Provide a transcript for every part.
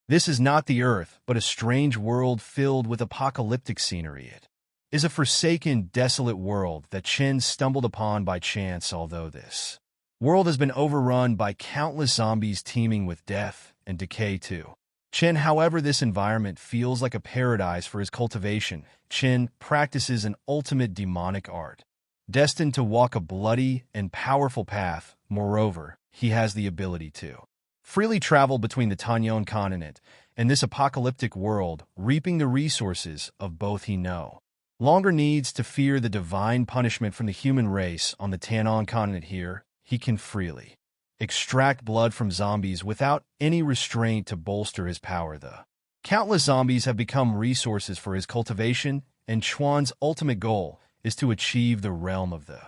This is not the Earth, but a strange world filled with apocalyptic scenery. It is a forsaken, desolate world that Chen stumbled upon by chance, although this world has been overrun by countless zombies teeming with death and decay too. Chen, however, this environment feels like a paradise for his cultivation. Chen practices an ultimate demonic art, destined to walk a bloody and powerful path. Moreover, he has the ability to freely travel between the Tanyon continent and this apocalyptic world, reaping the resources of both. He no longer needs to fear the divine punishment from the human race on the Tanyon continent. Here, he can freely extract blood from zombies without any restraint to bolster his power. The countless zombies have become resources for his cultivation, and Chuan's ultimate goal is to achieve the realm of the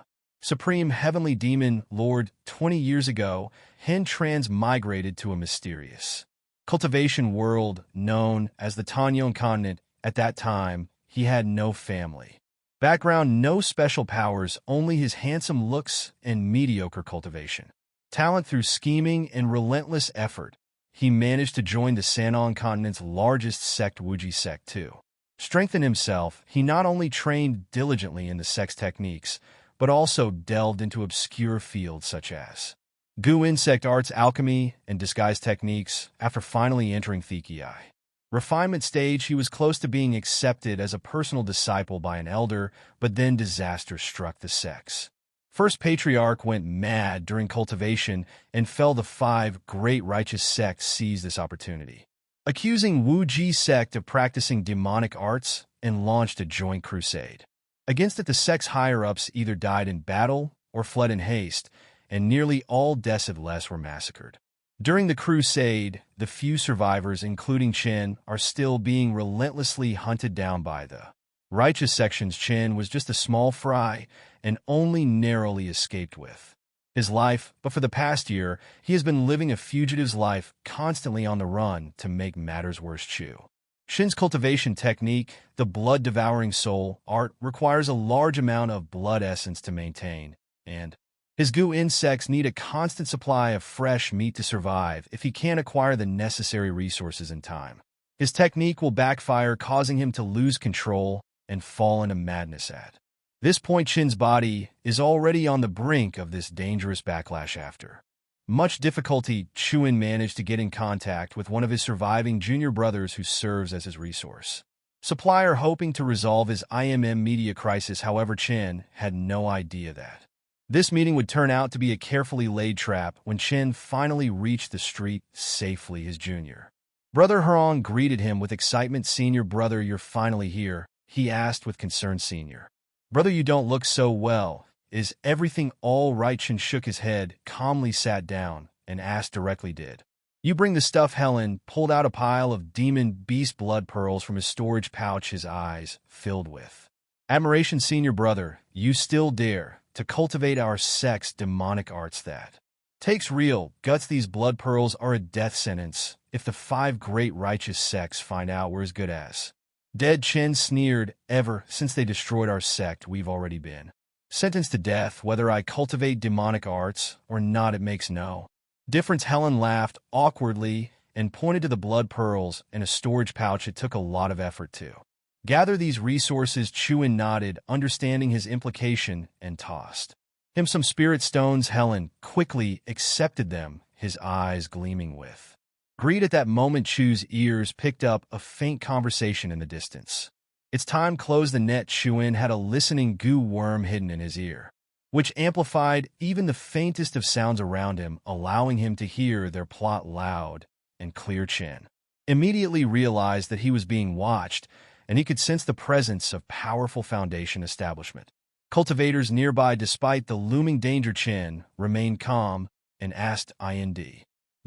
Supreme Heavenly Demon Lord. 20 years ago, Hen transmigrated to a mysterious cultivation world known as the Tanyon continent. At that time, he had no family background, no special powers, only his handsome looks and mediocre cultivation talent. Through scheming and relentless effort, he managed to join the Sanon continent's largest sect, Wuji sect. To strengthen himself, he not only trained diligently in the sect's techniques, but also delved into obscure fields such as goo insect arts, alchemy, and disguise techniques. After finally entering the refinement stage, he was close to being accepted as a personal disciple by an elder, but then disaster struck. The sect's first patriarch went mad during cultivation and fell. The 5 great righteous sects seized this opportunity, accusing Wu Ji sect of practicing demonic arts, and launched a joint crusade against it. The sect's higher-ups either died in battle or fled in haste, and nearly all desolate were massacred. During the crusade, the few survivors, including Chen, are still being relentlessly hunted down by the righteous sections. Chen was just a small fry and only narrowly escaped with his life, but for the past year, he has been living a fugitive's life, constantly on the run. To make matters worse, Shin's cultivation technique, the blood-devouring soul art, requires a large amount of blood essence to maintain, and his goo insects need a constant supply of fresh meat to survive. If he can't acquire the necessary resources in time, his technique will backfire, causing him to lose control and fall into madness. At this point, Shin's body is already on the brink of this dangerous backlash. After much difficulty, Chuan managed to get in contact with one of his surviving junior brothers who serves as his resource supplier, hoping to resolve his IMM media crisis. However, Chen had no idea that this meeting would turn out to be a carefully laid trap. When Chen finally reached the street safely, his junior brother Herong greeted him with excitement. "Senior brother, you're finally here," he asked with concern. "Senior brother, you don't look so well. Is everything all right?" Chen shook his head, calmly sat down, and asked directly, "Did you bring the stuff?" Helen pulled out a pile of demon beast blood pearls from his storage pouch, his eyes filled with admiration. "Senior brother, you still dare to cultivate our sect's demonic arts? That takes real guts. These blood pearls are a death sentence. If the 5 great righteous sects find out we're as good as dead," Chen sneered, "ever since they destroyed our sect, we've already been sentenced to death. Whether I cultivate demonic arts or not, it makes no difference." Helen laughed awkwardly and pointed to the blood pearls in a storage pouch. "It took a lot of effort to gather these resources." Chuan nodded, understanding his implication, and tossed him some spirit stones. Helen quickly accepted them, his eyes gleaming with greed. At that moment, Chu's ears picked up a faint conversation in the distance. "It's time, close the net." Chuan had a listening goo worm hidden in his ear, which amplified even the faintest of sounds around him, allowing him to hear their plot loud and clear. Chen immediately realized that he was being watched, and he could sense the presence of powerful Foundation establishment cultivators nearby. Despite the looming danger, Chen remained calm and asked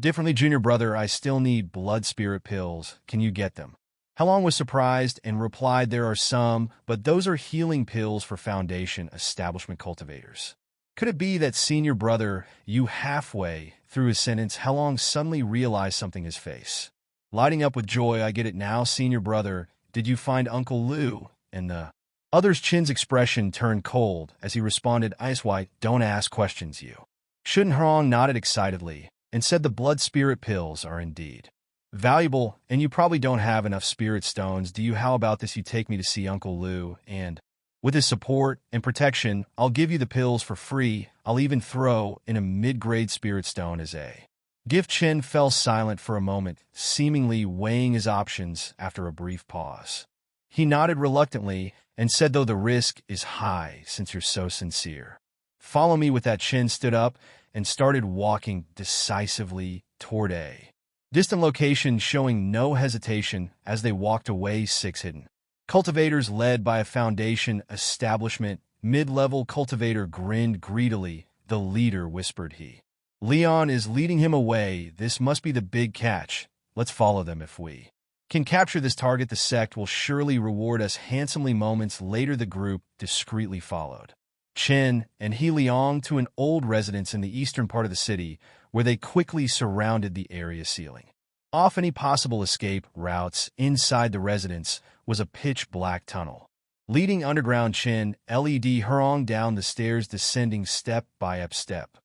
differently, "Junior brother, I still need blood spirit pills. Can you get them?" Halong was surprised and replied, "There are some, but those are healing pills for Foundation establishment cultivators." Could it be that senior brother, you halfway through his sentence? Halong suddenly realized something, his face lighting up with joy. "I get it now, senior brother. Did you find Uncle Lu and the others?" Chin's expression turned cold as he responded, "Ice White, don't ask questions, you shouldn't." Halong nodded excitedly and said, "The blood spirit pills are indeed Valuable, and you probably don't have enough spirit stones, do you? How about this? You take me to see Uncle Lou, and with his support and protection, I'll give you the pills for free. I'll even throw in a mid-grade spirit stone as a gift. Chen fell silent for a moment, seemingly weighing his options. After a brief pause, he nodded reluctantly and said, though the risk is high since you're so sincere. Follow me. With that, Chen stood up and started walking decisively toward a distant location, showing no hesitation as they walked away. 6 hidden cultivators led by a foundation establishment. Mid-level cultivator grinned greedily. The leader whispered he. Leon is leading him away. This must be the big catch. Let's follow them. If we can capture this target, the sect will surely reward us handsomely. Moments later, the group discreetly followed Chen and He Liang to an old residence in the eastern part of the city, where they quickly surrounded the area, sealing off any possible escape routes. Inside the residence was a pitch-black tunnel leading underground. Chen led Hurong down the stairs, descending step by step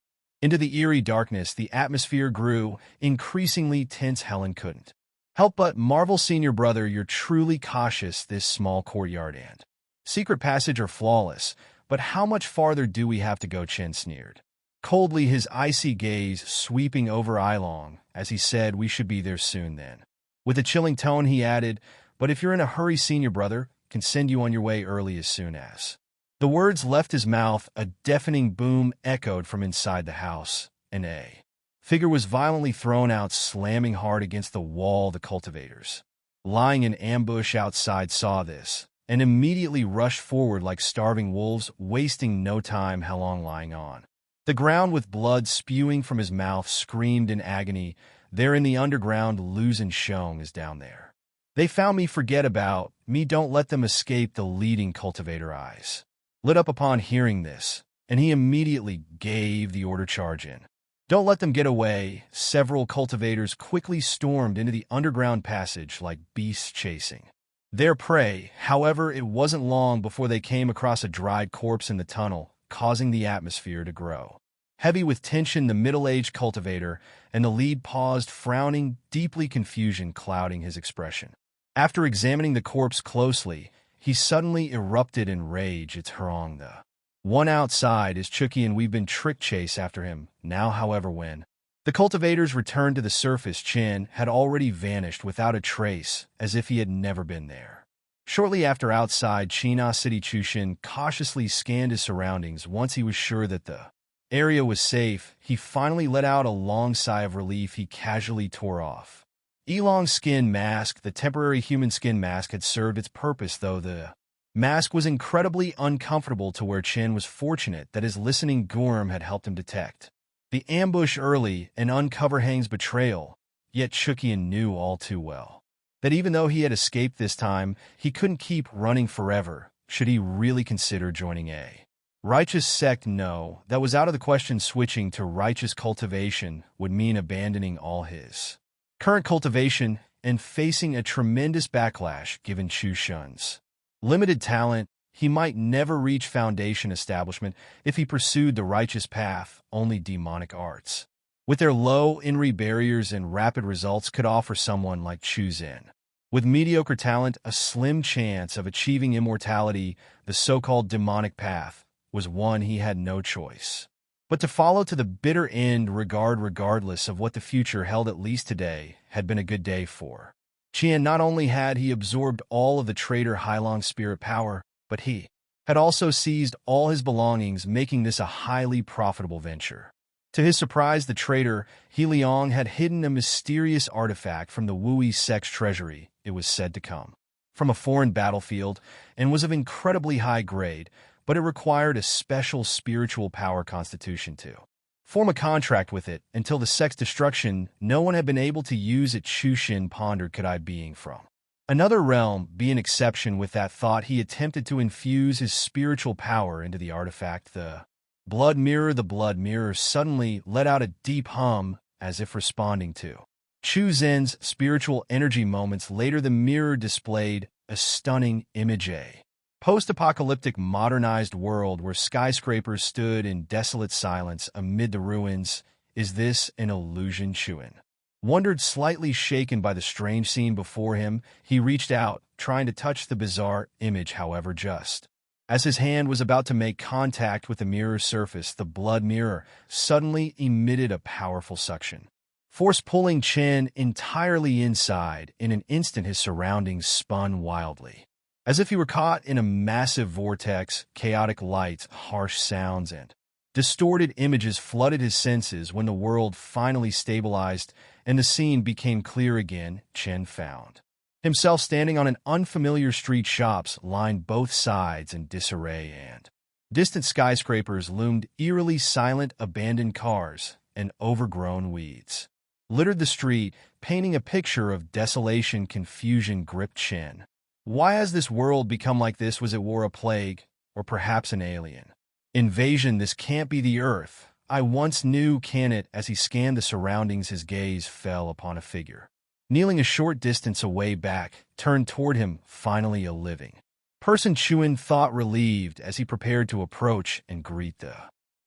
into the eerie darkness. The atmosphere grew increasingly tense. Helen couldn't help but marvel. Senior brother, you're truly cautious. This small courtyard and secret passage are flawless, but how much farther do we have to go? Chen sneered coldly, his icy gaze sweeping over Ilong as he said, we should be there soon. Then, with a chilling tone, he added, but if you're in a hurry, senior brother can send you on your way early as soon as the words left his mouth. A deafening boom echoed from inside the house, and a figure was violently thrown out, slamming hard against the wall. The cultivators lying in ambush outside saw this and immediately rushed forward like starving wolves, wasting no time. Halong, lying on the ground with blood spewing from his mouth, screamed in agony. They're in the underground. Luz and Shong is down there. They found me. Forget about me. Don't let them escape. The leading cultivator eyes lit up upon hearing this, and he immediately gave the order, charge in. Don't let them get away. Several cultivators quickly stormed into the underground passage like beasts chasing their prey. However, it wasn't long before they came across a dried corpse in the tunnel, causing the atmosphere to grow heavy with tension. The middle-aged cultivator and the lead paused, frowning deeply, confusion clouding his expression. After examining the corpse closely, he suddenly erupted in rage. It's Hurong, the one outside is Chucky, and we've been tricked. Chase after him now. However, when the cultivators returned to the surface, Chen had already vanished without a trace, as if he had never been there. Shortly after, outside China City, Chushin cautiously scanned his surroundings. Once he was sure that the area was safe, he finally let out a long sigh of relief. He casually tore off Elong's skin mask. The temporary human skin mask had served its purpose, though the mask was incredibly uncomfortable, to where Chen was fortunate that his listening Gurm had helped him detect the ambush early and uncover Hang's betrayal. Yet Chukian knew all too well that even though he had escaped this time, he couldn't keep running forever. Should he really consider joining a righteous sect? No, that was out of the question. Switching to righteous cultivation would mean abandoning all his current cultivation and facing a tremendous backlash. Given Chu Shun's limited talent, he might never reach foundation establishment if he pursued the righteous path. Only demonic arts, with their low entry barriers and rapid results, could offer someone like Chu Zhen, with mediocre talent, a slim chance of achieving immortality. The so-called demonic path was one he had no choice but to follow to the bitter end. Regardless of what the future held, at least today had been a good day for Qian. Not only had he absorbed all of the traitor Hailong's spirit power, but he had also seized all his belongings, making this a highly profitable venture. To his surprise, the traitor He Liang had hidden a mysterious artifact from the Wui sect's treasury. It was said to come from a foreign battlefield and was of incredibly high grade, but it required a special spiritual power constitution to form a contract with it. Until the sect's destruction, no one had been able to use it. Shushin pondered, could I, being from another realm, be an exception? With that thought, he attempted to infuse his spiritual power into the artifact. The blood mirror suddenly let out a deep hum, as if responding to Chu Zhen's spiritual energy. Moments later, the mirror displayed a stunning image, a post-apocalyptic modernized world where skyscrapers stood in desolate silence amid the ruins. Is this an illusion? Chuan Wondered, slightly shaken by the strange scene before him, he reached out, trying to touch the bizarre image, however just. As his hand was about to make contact with the mirror's surface, the blood mirror suddenly emitted a powerful suction, force pulling Chen entirely inside. In an instant, his surroundings spun wildly. As if he were caught in a massive vortex, chaotic lights, harsh sounds, and distorted images flooded his senses. When the world finally stabilized and the scene became clear again, Chen found himself standing on an unfamiliar street. Shops lined both sides in disarray, and distant skyscrapers loomed eerily silent. Abandoned cars and overgrown weeds littered the street, painting a picture of desolation. Confusion gripped Chen. Why has this world become like this? Was it war, a plague, or perhaps an alien invasion? This can't be the Earth I once knew, can it? As he scanned the surroundings, his gaze fell upon a figure kneeling a short distance away, back turned toward him. Finally, a living person, Chuan thought, relieved as he prepared to approach and greet the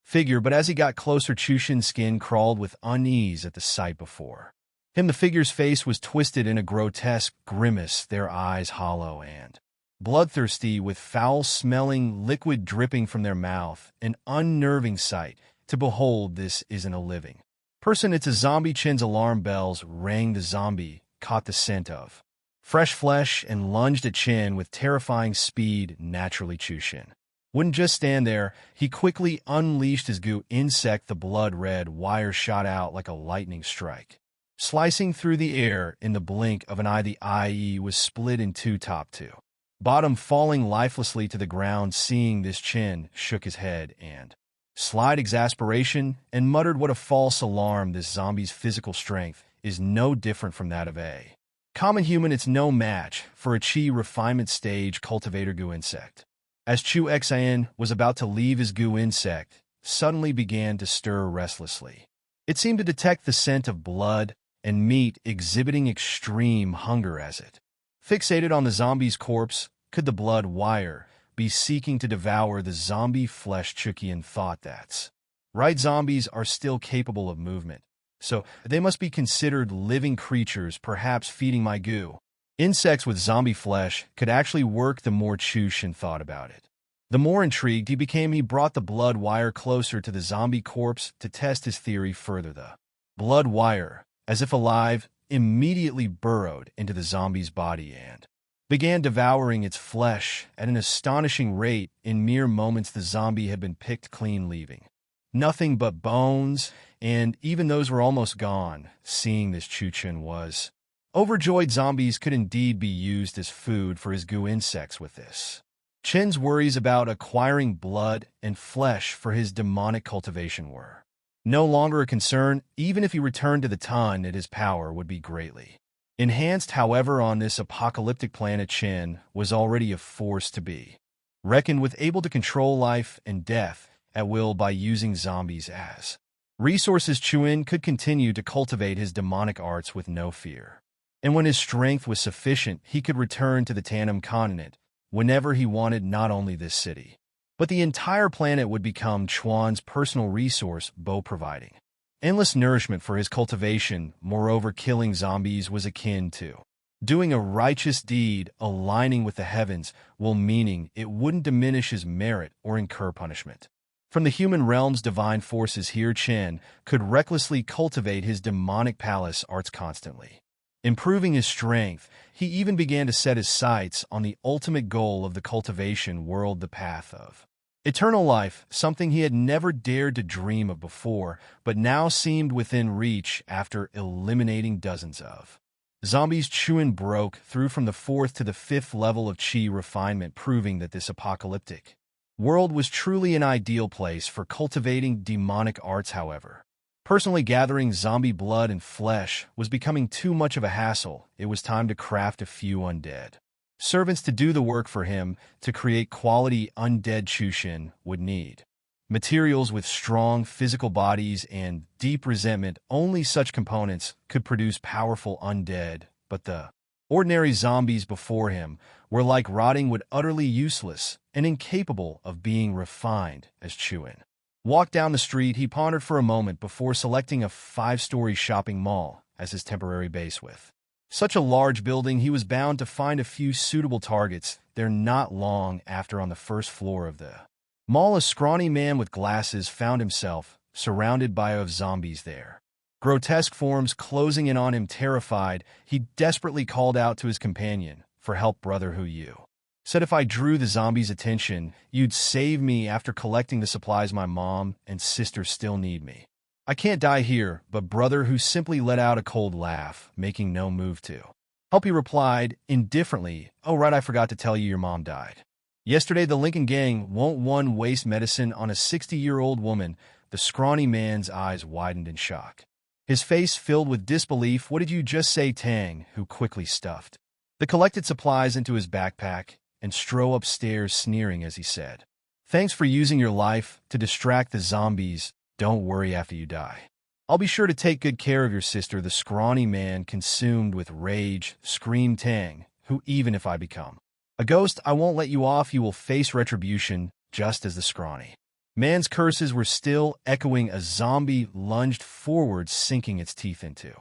figure. But as he got closer, Chushin's skin crawled with unease at the sight before him. The figure's face was twisted in a grotesque grimace, their eyes hollow and bloodthirsty, with foul-smelling liquid dripping from their mouth. An unnerving sight to behold. This isn't a living person, it's a zombie. Chen's alarm bells rang. The zombie caught the scent of fresh flesh and lunged at Chen with terrifying speed. Naturally, Chushin wouldn't just stand there. He quickly unleashed his goo insect. The blood-red wire shot out like a lightning strike, slicing through the air. In the blink of an eye, the IE was split in two, top to bottom, falling lifelessly to the ground. Seeing this, Chen shook his head and slight exasperation and muttered, "What a false alarm. This zombie's physical strength is no different from that of a common human. It's no match for a chi refinement stage cultivator goo insect." As Chu Xin was about to leave, his goo insect suddenly began to stir restlessly. It seemed to detect the scent of blood and meat, exhibiting extreme hunger as it fixated on the zombie's corpse. Could the blood wire be seeking to devour the zombie flesh? Chukian thought, that's right, zombies are still capable of movement, so they must be considered living creatures, perhaps feeding my goo insects with zombie flesh could actually work. The more Chushin thought about it, the more intrigued he became. He brought the blood wire closer to the zombie corpse to test his theory further. The blood wire, as if alive, immediately burrowed into the zombie's body and began devouring its flesh at an astonishing rate. In mere moments, the zombie had been picked clean, leaving nothing but bones, and even those were almost gone. Seeing this, Chuchen was overjoyed. Zombies could indeed be used as food for his goo insects. With this, Chen's worries about acquiring blood and flesh for his demonic cultivation were no longer a concern. Even if he returned to the Tun, his power would be greatly enhanced. However, on this apocalyptic planet, Chen was already a force to be reckoned with, able to control life and death at will by using zombies as resources. Chuan could continue to cultivate his demonic arts with no fear, and when his strength was sufficient, he could return to the Tandem continent whenever he wanted. Not only this city, but the entire planet would become Chuan's personal resource bow, providing endless nourishment for his cultivation. Moreover, killing zombies was akin to doing a righteous deed, aligning with the heavens, while meaning it wouldn't diminish his merit or incur punishment from the human realm's divine forces. Here, Chen could recklessly cultivate his demonic palace arts, constantly improving his strength. He even began to set his sights on the ultimate goal of the cultivation world, the path of eternal life, something he had never dared to dream of before, but now seemed within reach. After eliminating dozens of zombies, Chuan broke through from the 4th to the 5th level of chi refinement, proving that this apocalyptic world was truly an ideal place for cultivating demonic arts. However, personally gathering zombie blood and flesh was becoming too much of a hassle. It was time to craft a few undead servants to do the work for him. To create quality undead, Chushin would need materials with strong physical bodies and deep resentment. Only such components could produce powerful undead, but the ordinary zombies before him were like rotting wood, utterly useless and incapable of being refined. As Chuan walked down the street, he pondered for a moment before selecting a 5-story shopping mall as his temporary base with. Such a large building, he was bound to find a few suitable targets there not long after on the first floor of the mall. A scrawny man with glasses found himself surrounded by zombies there. Grotesque forms closing in on him. Terrified, he desperately called out to his companion for help. Brother, who you said if I drew the zombies' attention, you'd save me after collecting the supplies my mom and sister still need me. I can't die here, but brother who simply let out a cold laugh, making no move to help. He replied indifferently, oh right, I forgot to tell you your mom died yesterday. The Lincoln gang won't one waste medicine on a 60-year-old woman. The scrawny man's eyes widened in shock, his face filled with disbelief. What did you just say? Tang, who quickly stuffed the collected supplies into his backpack and strode upstairs, sneering as he said, thanks for using your life to distract the zombies. Don't worry, after you die, I'll be sure to take good care of your sister. The scrawny man, consumed with rage, screamed, Tang, who even if I become a ghost, I won't let you off. You will face retribution. Just as the scrawny man's curses were still echoing, a zombie lunged forward, sinking its teeth into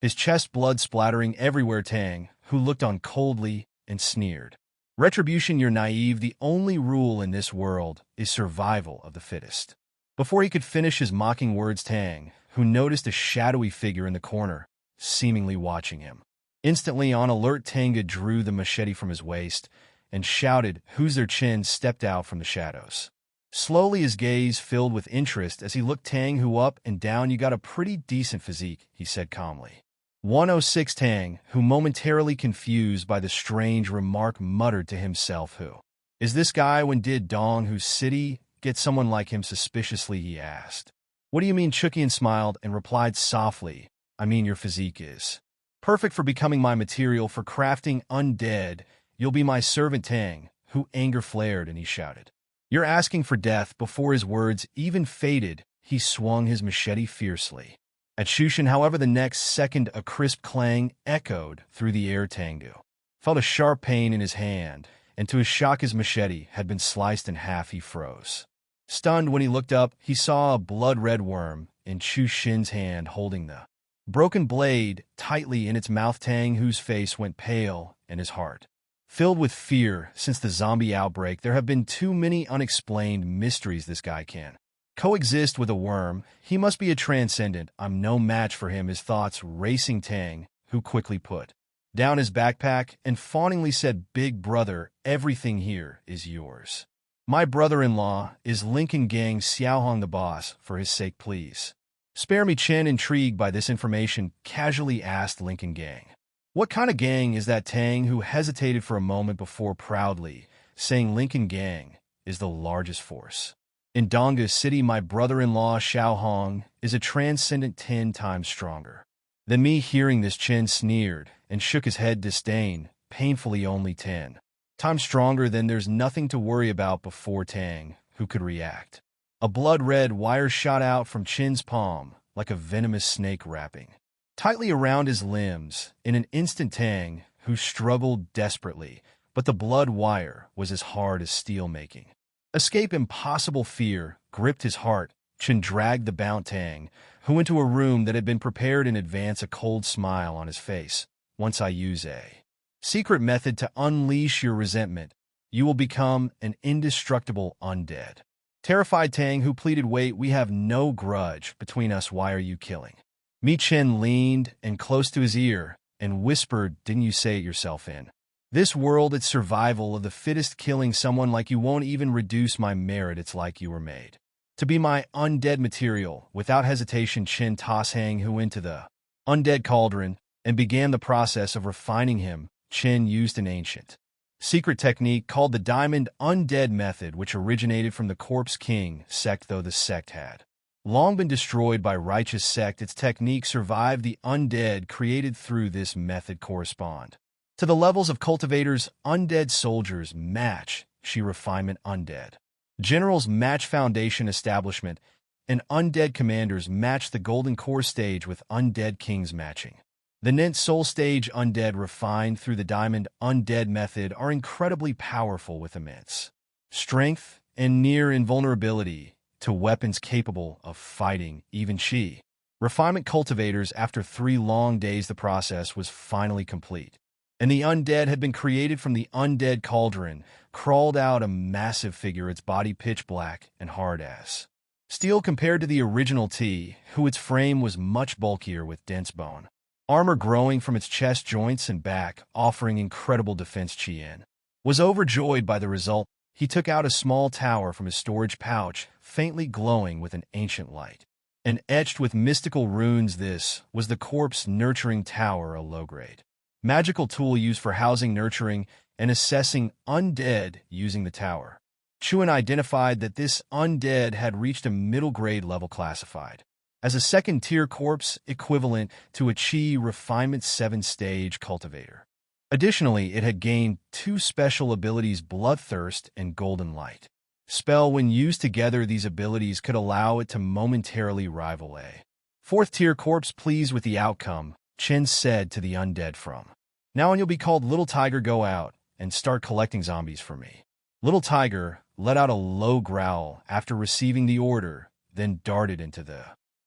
his chest, blood splattering everywhere. Tang, who looked on coldly and sneered, retribution? You're naive. The only rule in this world is survival of the fittest. Before he could finish his mocking words, Tang, who noticed a shadowy figure in the corner, seemingly watching him. Instantly on alert, Tanga drew the machete from his waist and shouted, who's there? Chin stepped out from the shadows. Slowly, his gaze filled with interest as he looked Tang, who up and down. You got a pretty decent physique, he said calmly. 106. Tang, who momentarily confused by the strange remark, muttered to himself, who is this guy? When did Dong, whose city, get someone like him? Suspiciously, he asked. What do you mean? Chukian smiled and replied softly, I mean your physique is perfect for becoming my material for crafting undead. You'll be my servant. Tang, who anger flared, and he shouted, you're asking for death. Before his words even faded, he swung his machete fiercely at Shushin. However, the next second a crisp clang echoed through the air. Tangu felt a sharp pain in his hand, and to his shock his machete had been sliced in half. He froze. Stunned, when he looked up, he saw a blood-red worm in Chu Shin's hand, holding the broken blade tightly in its mouth. Tang, whose face went pale and his heart filled with fear. Since the zombie outbreak, there have been too many unexplained mysteries. This guy can coexist with a worm. He must be a transcendent. I'm no match for him. His thoughts racing. Tang, who quickly put down his backpack and fawningly said, big brother, everything here is yours. My brother-in-law is Lincoln Gang Xiaohong, the boss. For his sake, please spare me. Chen, intrigued by this information, casually asked, Lincoln Gang? What kind of gang is that? Tang, who hesitated for a moment before proudly saying, Lincoln Gang is the largest force in Donga City. My brother-in-law Xiaohong is a transcendent 10 times stronger than me. Hearing this, Chen sneered and shook his head disdain, painfully. Only 10 times stronger? Then there's nothing to worry about. Before Tang, who could react, a blood-red wire shot out from Chin's palm like a venomous snake, wrapping tightly around his limbs. In an instant, Tang, who struggled desperately, but the blood wire was as hard as steel, making escape impossible. Fear gripped his heart. Chin dragged the bound Tang, who into a room that had been prepared in advance, a cold smile on his face. Once I use a secret method to unleash your resentment, you will become an indestructible undead. Terrified, Tang, who pleaded, wait, we have no grudge between us. Why are you killing me? Chen leaned and close to his ear and whispered, didn't you say it yourself? In this world, it's survival of the fittest. Killing someone like you won't even reduce my merit. It's like you were made to be my undead material. Without hesitation, Chen tossed Hang Hu into the undead cauldron and began the process of refining him. Chen used an ancient secret technique called the Diamond Undead Method, which originated from the Corpse King sect. Though the sect had long been destroyed by righteous sect, its technique survived. The undead created through this method correspond to the levels of cultivators. Undead soldiers match Shi refinement, undead generals match foundation establishment, and undead commanders match the golden core stage, with undead kings matching the Nint soul stage. Undead refined through the Diamond Undead Method are incredibly powerful, with immense strength and near invulnerability to weapons capable of fighting even Shi. Refinement cultivators, after 3 long days, the process was finally complete. And the undead had been created from the undead cauldron, crawled out a massive figure, its body pitch black and hard as steel compared to the original T, who its frame was much bulkier with dense bone. Armor growing from its chest joints and back, offering incredible defense. Chien was overjoyed by the result. He took out a small tower from his storage pouch, faintly glowing with an ancient light. And etched with mystical runes, this was the corpse nurturing tower, a low-grade magical tool used for housing, nurturing, and assessing undead using the tower. Chuan identified that this undead had reached a middle-grade level, classified as a second-tier corpse equivalent to a Chi Refinement 7-stage cultivator. Additionally, it had gained 2 special abilities, Bloodthirst and Golden Light. Spell, when used together, these abilities could allow it to momentarily rival a 4th-tier corpse. Pleased with the outcome, Chen said to the undead, "From now on you'll be called Little Tiger. Go out and start collecting zombies for me." Little Tiger let out a low growl after receiving the order, then darted into the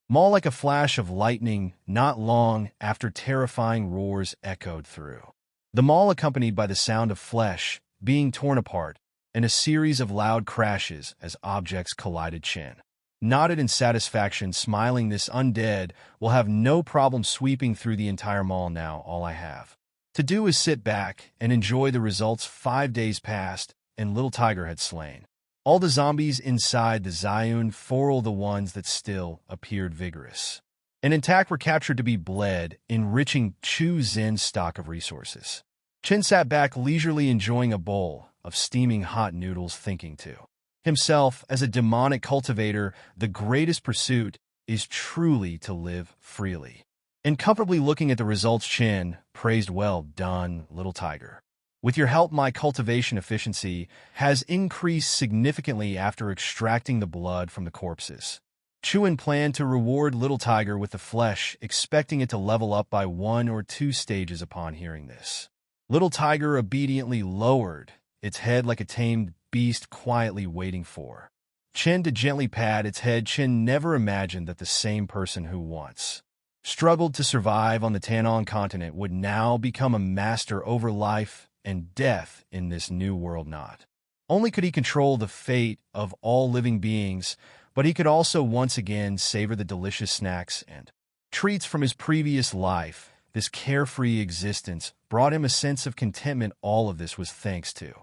mall like a flash of lightning. Not long after, terrifying roars echoed through the mall, accompanied by the sound of flesh being torn apart and a series of loud crashes as objects collided. Chen nodded in satisfaction, smiling. This undead will have no problem sweeping through the entire mall now. All I have to do is sit back and enjoy the results. 5 days passed, and Little Tiger had slain all the zombies inside the Zion Forel. The ones that still appeared vigorous and intact were captured to be bled, enriching Chu Zen's stock of resources. Chen sat back leisurely, enjoying a bowl of steaming hot noodles, thinking to himself, as a demonic cultivator, the greatest pursuit is truly to live freely and comfortably. Looking at the results, Chen praised, "Well done, Little Tiger. With your help, my cultivation efficiency has increased significantly after extracting the blood from the corpses." Chuan planned to reward Little Tiger with the flesh, expecting it to level up by 1 or 2 stages. Upon hearing this, Little Tiger obediently lowered its head like a tamed beast, quietly waiting for Chen to gently pat its head. Chen never imagined that the same person who once struggled to survive on the Tanon continent would now become a master over life and death in this new world. Not only could he control the fate of all living beings, but he could also once again savor the delicious snacks and treats from his previous life. This carefree existence brought him a sense of contentment. All of this was thanks to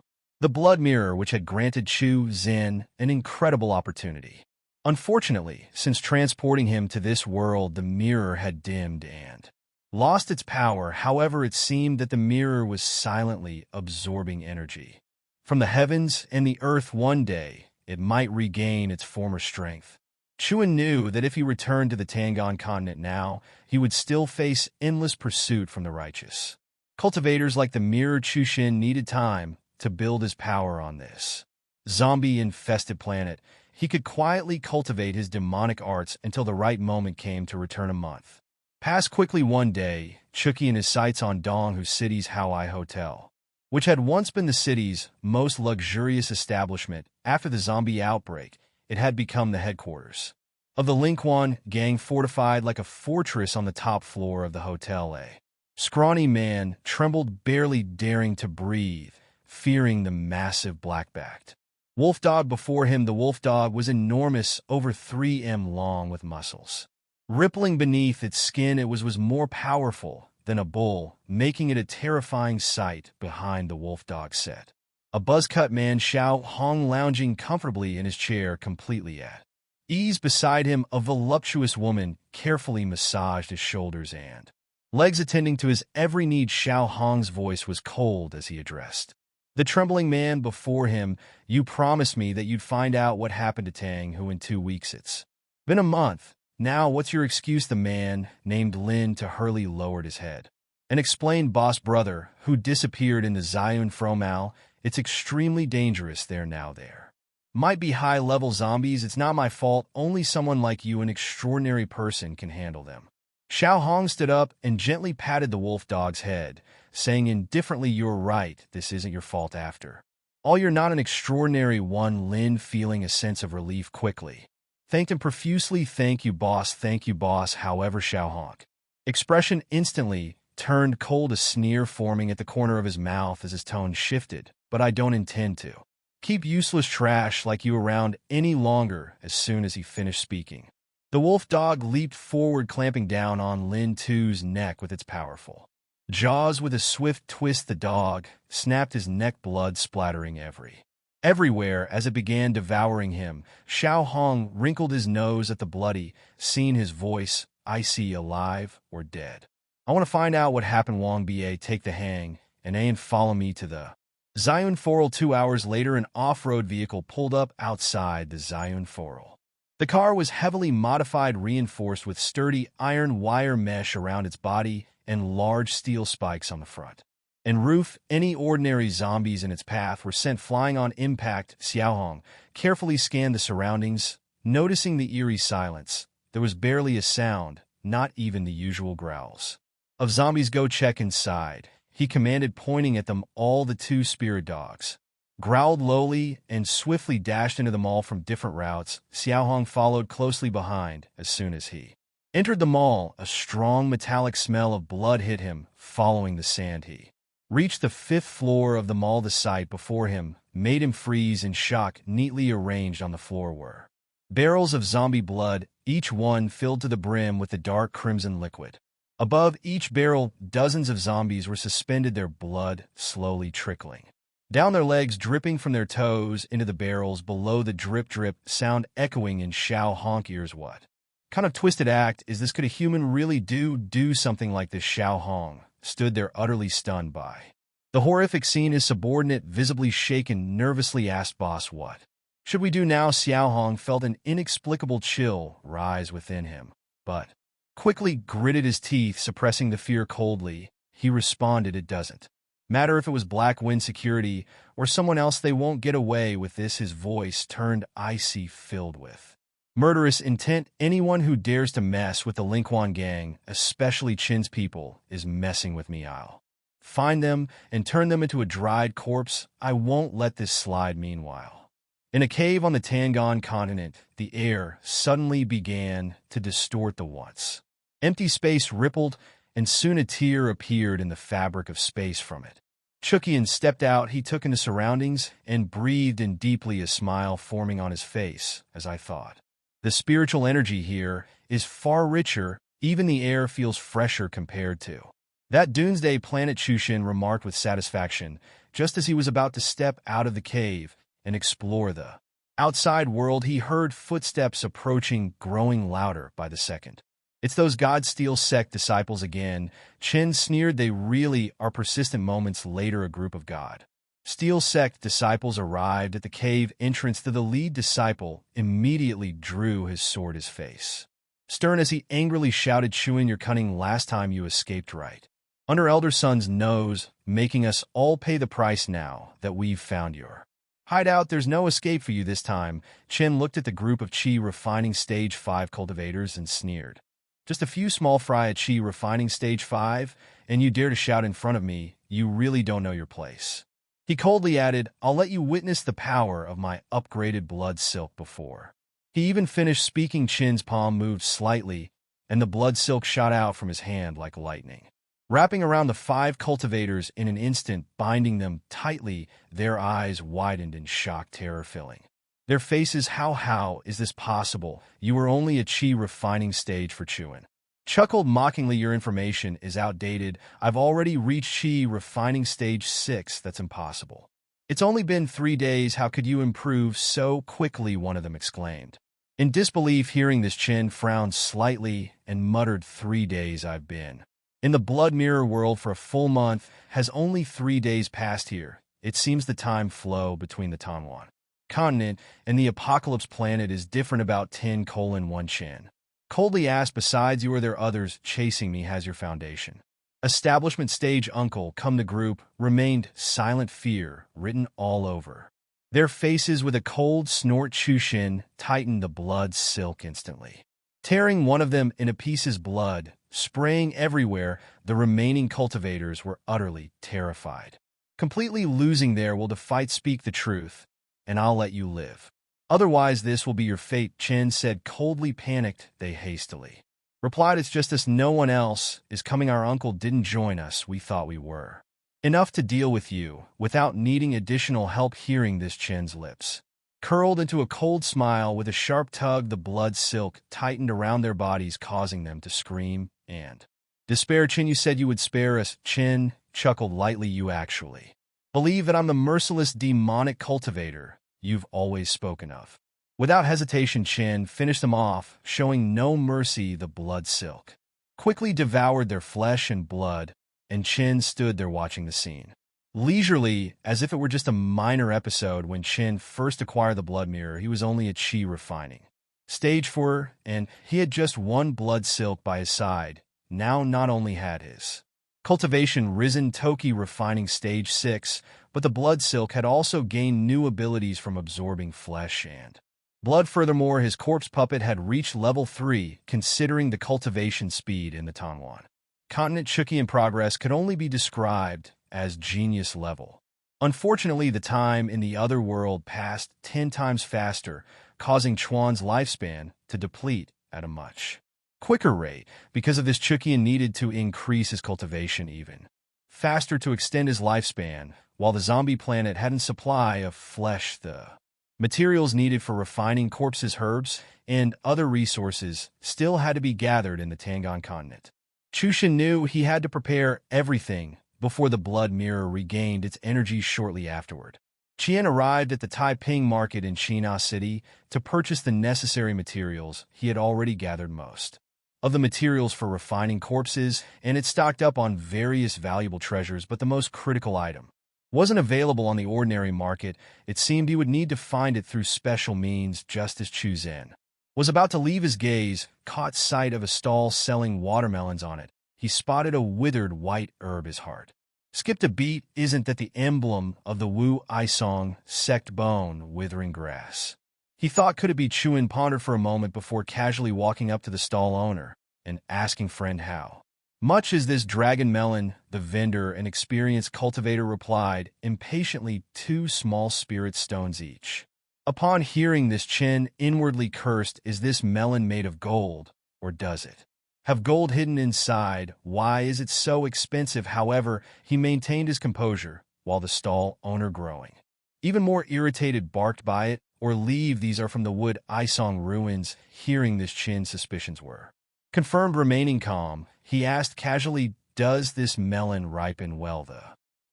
the blood mirror, which had granted Chu Zen an incredible opportunity. Unfortunately, since transporting him to this world, the mirror had dimmed and lost its power. However, it seemed that the mirror was silently absorbing energy from the heavens and the earth. One day, it might regain its former strength. Chuan knew that if he returned to the Tangon continent now, he would still face endless pursuit from the righteous cultivators like the mirror. Chushin needed time to build his power on this zombie-infested planet. He could quietly cultivate his demonic arts until the right moment came to return. A month passed quickly. One day, Chucky and his sights on Donghu City's Hawaii Hotel, which had once been the city's most luxurious establishment. After the zombie outbreak, it had become the headquarters of the Linquan gang, fortified like a fortress on the top floor of the hotel. A scrawny man trembled, barely daring to breathe, fearing the massive black-backed wolf dog before him. The wolf dog was enormous, over 3 m long, with muscles rippling beneath its skin. It was more powerful than a bull, making it a terrifying sight. Behind the wolf dog sat a buzz-cut man, Xiao Hong, lounging comfortably in his chair, completely at ease. Beside him, a voluptuous woman carefully massaged his shoulders and legs, attending to his every need. Xiao Hong's voice was cold as he addressed the trembling man before him. "You promised me that you'd find out what happened to Tang, who in 2 weeks. It's been a month now. What's your excuse?" The man, named Lin to Hurley, lowered his head and explained, "Boss brother, who disappeared in the Zion Fromal. It's extremely dangerous there now. There might be high-level zombies. It's not my fault. Only someone like you, an extraordinary person, can handle them." Xiao Hong stood up and gently patted the wolf dog's head, saying indifferently, "You're right. This isn't your fault after all. You're not an extraordinary one." Lin, feeling a sense of relief, quickly Thanked him profusely. Thank you, boss, however, Xiao Hong. Expression instantly turned cold, a sneer forming at the corner of his mouth as his tone shifted. But I don't intend to keep useless trash like you around any longer. As soon as he finished speaking, the wolf dog leaped forward, clamping down on Lin Tu's neck with its powerful jaws. With a swift twist, the dog snapped his neck, blood splattering everywhere as it began devouring him. Xiao Hong wrinkled his nose at the bloody scene, his voice icy. Alive or dead? I want to find out what happened. Wang Ba, take the hang and follow me to the Zion Foral. 2 hours later, an off-road vehicle pulled up outside the Zion Foral. The car was heavily modified, reinforced with sturdy iron wire mesh around its body and large steel spikes on the front and roof. Any ordinary zombies in its path were sent flying on impact. Xiao Hong carefully scanned the surroundings, noticing the eerie silence. There was barely a sound, not even the usual growls of zombies. Go check inside, he commanded, pointing at them all. The two spirit dogs growled lowly and swiftly dashed into the mall from different routes. Xiao Hong followed closely behind. As soon as he entered the mall, a strong metallic smell of blood hit him. Following the sand, he reached the 5th floor of the mall. The sight before him made him freeze in shock. Neatly arranged on the floor were barrels of zombie blood, each one filled to the brim with the dark crimson liquid. Above each barrel, dozens of zombies were suspended, their blood slowly trickling down their legs, dripping from their toes into the barrels below. The drip sound echoing in Xiao Hong's ears. What kind of twisted act is this? Could a human really do something like this? Xiao Hong stood there utterly stunned by the horrific scene. His subordinate, visibly shaken, nervously asked, "Boss, what should we do now?" Xiao Hong felt an inexplicable chill rise within him, but quickly gritted his teeth, suppressing the fear. Coldly, he responded, "It doesn't matter if it was Black Wind Security or someone else. They won't get away with this." His voice turned icy, filled with murderous intent. "Anyone who dares to mess with the Linquan gang, especially Chin's people, is messing with me. I'll find them and turn them into a dried corpse. I won't let this slide." Meanwhile, in a cave on the Tangan continent, the air suddenly began to distort. The once empty space rippled, and soon a tear appeared in the fabric of space from it. Chukian stepped out. He took in the surroundings and breathed in deeply, a smile forming on his face. "As I thought, the spiritual energy here is far richer. Even the air feels fresher compared to that doomsday planet," Chushin remarked with satisfaction, just as he was about to step out of the cave and explore the outside world. He heard footsteps approaching, growing louder by the second. "It's those God Steel sect disciples again," Chen sneered. "They really are persistent." Moments later, a group of God Steel sect disciples arrived at the cave entrance. The lead disciple immediately drew his sword, his face stern as he angrily shouted, "Chewing, you're cunning. Last time you escaped right under Elder Sun's nose, making us all pay the price now that we've found your hideout. There's no escape for you this time." Chen looked at the group of Qi Refining Stage 5 cultivators and sneered. "Just a few small fry at Qi Refining Stage 5, and you dare to shout in front of me? You really don't know your place." He coldly added, "I'll let you witness the power of my upgraded blood silk." Before he even finished speaking, Chin's palm moved slightly, and the blood silk shot out from his hand like lightning, wrapping around the 5 cultivators in an instant, binding them tightly. Their eyes widened in shock, terror filling their faces. How is this possible? You were only a Qi Refining Stage for Chuan chuckled mockingly. "Your information is outdated. I've already reached Qi Refining Stage 6. That's impossible. It's only been 3 days. How could you improve so quickly?" one of them exclaimed. In disbelief, hearing this, Chen frowned slightly and muttered, 3 days? I've been in the Blood Mirror world for a full month. Has only 3 days passed here? It seems the time flow between the Tanwan continent and the Apocalypse planet is different. About 10:1 Chen coldly asked. "Besides you, are there others chasing me? Has your foundation establishment stage uncle come?" The group remained silent, fear written all over their faces. With a cold snort, Chushin tightened the blood silk, instantly tearing one of them into pieces, blood spraying everywhere. The remaining cultivators were utterly terrified, completely losing their will to fight. "Speak the truth, and I'll let you live." Otherwise, this will be your fate, Chen said coldly. Panicked, they hastily replied, it's just us, no one else is coming. Our uncle didn't join us, we thought we were enough to deal with you without needing additional help. Hearing this, Chen's lips curled into a cold smile. With a sharp tug, the blood silk tightened around their bodies, causing them to scream and despair. Chen, you said you would spare us. Chen chuckled lightly. You actually believe that I'm the merciless demonic cultivator you've always spoken of? Without hesitation, Chen finished them off, showing no mercy. The blood silk quickly devoured their flesh and blood, and Chen stood there watching the scene leisurely, as if it were just a minor episode. When Chen first acquired the blood mirror, he was only a chi refining stage 4, and he had just one blood silk by his side. Now not only had his cultivation risen Toki refining stage 6, but the blood silk had also gained new abilities from absorbing flesh and blood. Furthermore, his corpse puppet had reached level 3, considering the cultivation speed in the Tongwan continent. Chuki in progress could only be described as genius level. Unfortunately, the time in the other world passed 10 times faster, causing Chuan's lifespan to deplete at a much quicker rate. Because of this, Chukian needed to increase his cultivation even faster to extend his lifespan, while the zombie planet hadn't supply of flesh, the materials needed for refining corpses, herbs, and other resources still had to be gathered in the Tangan continent. Chushin knew he had to prepare everything before the blood mirror regained its energy shortly afterward. Qian arrived at the Taiping market in China City to purchase the necessary materials. He had already gathered most of the materials for refining corpses, and it stocked up on various valuable treasures, but the most critical item wasn't available on the ordinary market. It seemed he would need to find it through special means. Just as Chu Zhen was about to leave, his gaze caught sight of a stall selling watermelons. On it, he spotted a withered white herb. His heart skipped a beat. Isn't that the emblem of the Wu Isong sect, bone withering grass? He thought. Could it be? Chuan pondered for a moment before casually walking up to the stall owner and asking, friend, how much is this dragon melon? The vendor, an experienced cultivator, replied impatiently, 2 small spirit stones each. Upon hearing this, Chen inwardly cursed. Is this melon made of gold, or does it have gold hidden inside? Why is it so expensive? However, he maintained his composure, while the stall owner, growing even more irritated, barked, buy it or leave. These are from the Wood Isong ruins. Hearing this, Chen's suspicions were confirmed. Remaining calm, he asked casually, does this melon ripen well? The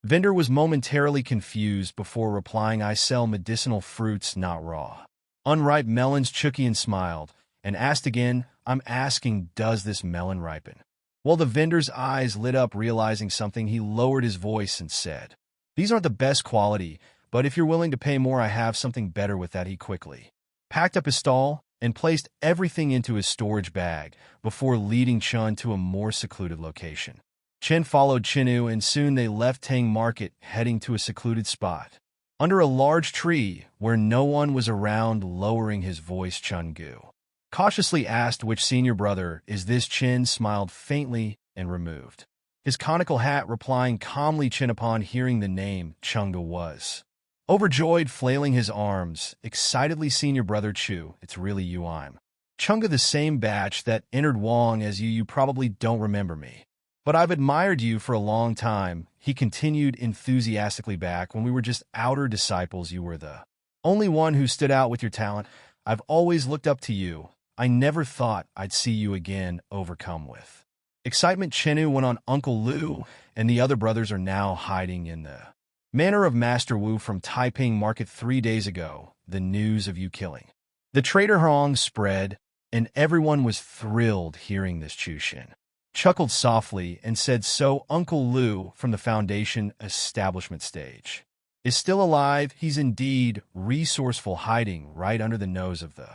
vendor was momentarily confused before replying, I sell medicinal fruits, not raw, unripe melons. Chukian smiled and asked again, I'm asking, does this melon ripen? Well, the vendor's eyes lit up. Realizing something, he lowered his voice and said, these aren't the best quality, but if you're willing to pay more, I have something better. With that, he quickly packed up his stall and placed everything into his storage bag before leading Chen to a more secluded location. Chen followed Chinu, and soon they left Tang Market, heading to a secluded spot under a large tree where no one was around. Lowering his voice, Chun Gu cautiously asked, which senior brother is this? Chen smiled faintly and removed his conical hat, replying calmly. Chen, upon hearing the name Chunga, was overjoyed, flailing his arms excitedly. Senior brother Chu, it's really you. I'm Chunga, the same batch that entered Wong as you. You probably don't remember me, but I've admired you for a long time, he continued enthusiastically. Back when we were just outer disciples, you were the only one who stood out with your talent. I've always looked up to you. I never thought I'd see you again. Overcome with excitement, Chenu went on, Uncle Lu and the other brothers are now hiding in the manor of Master Wu from Taiping Market 3 days ago. The news of you killing the traitor Hong spread, and everyone was thrilled. Hearing this, Chu Xin chuckled softly and said, so Uncle Lu from the Foundation establishment stage is still alive. He's indeed resourceful, hiding right under the nose of the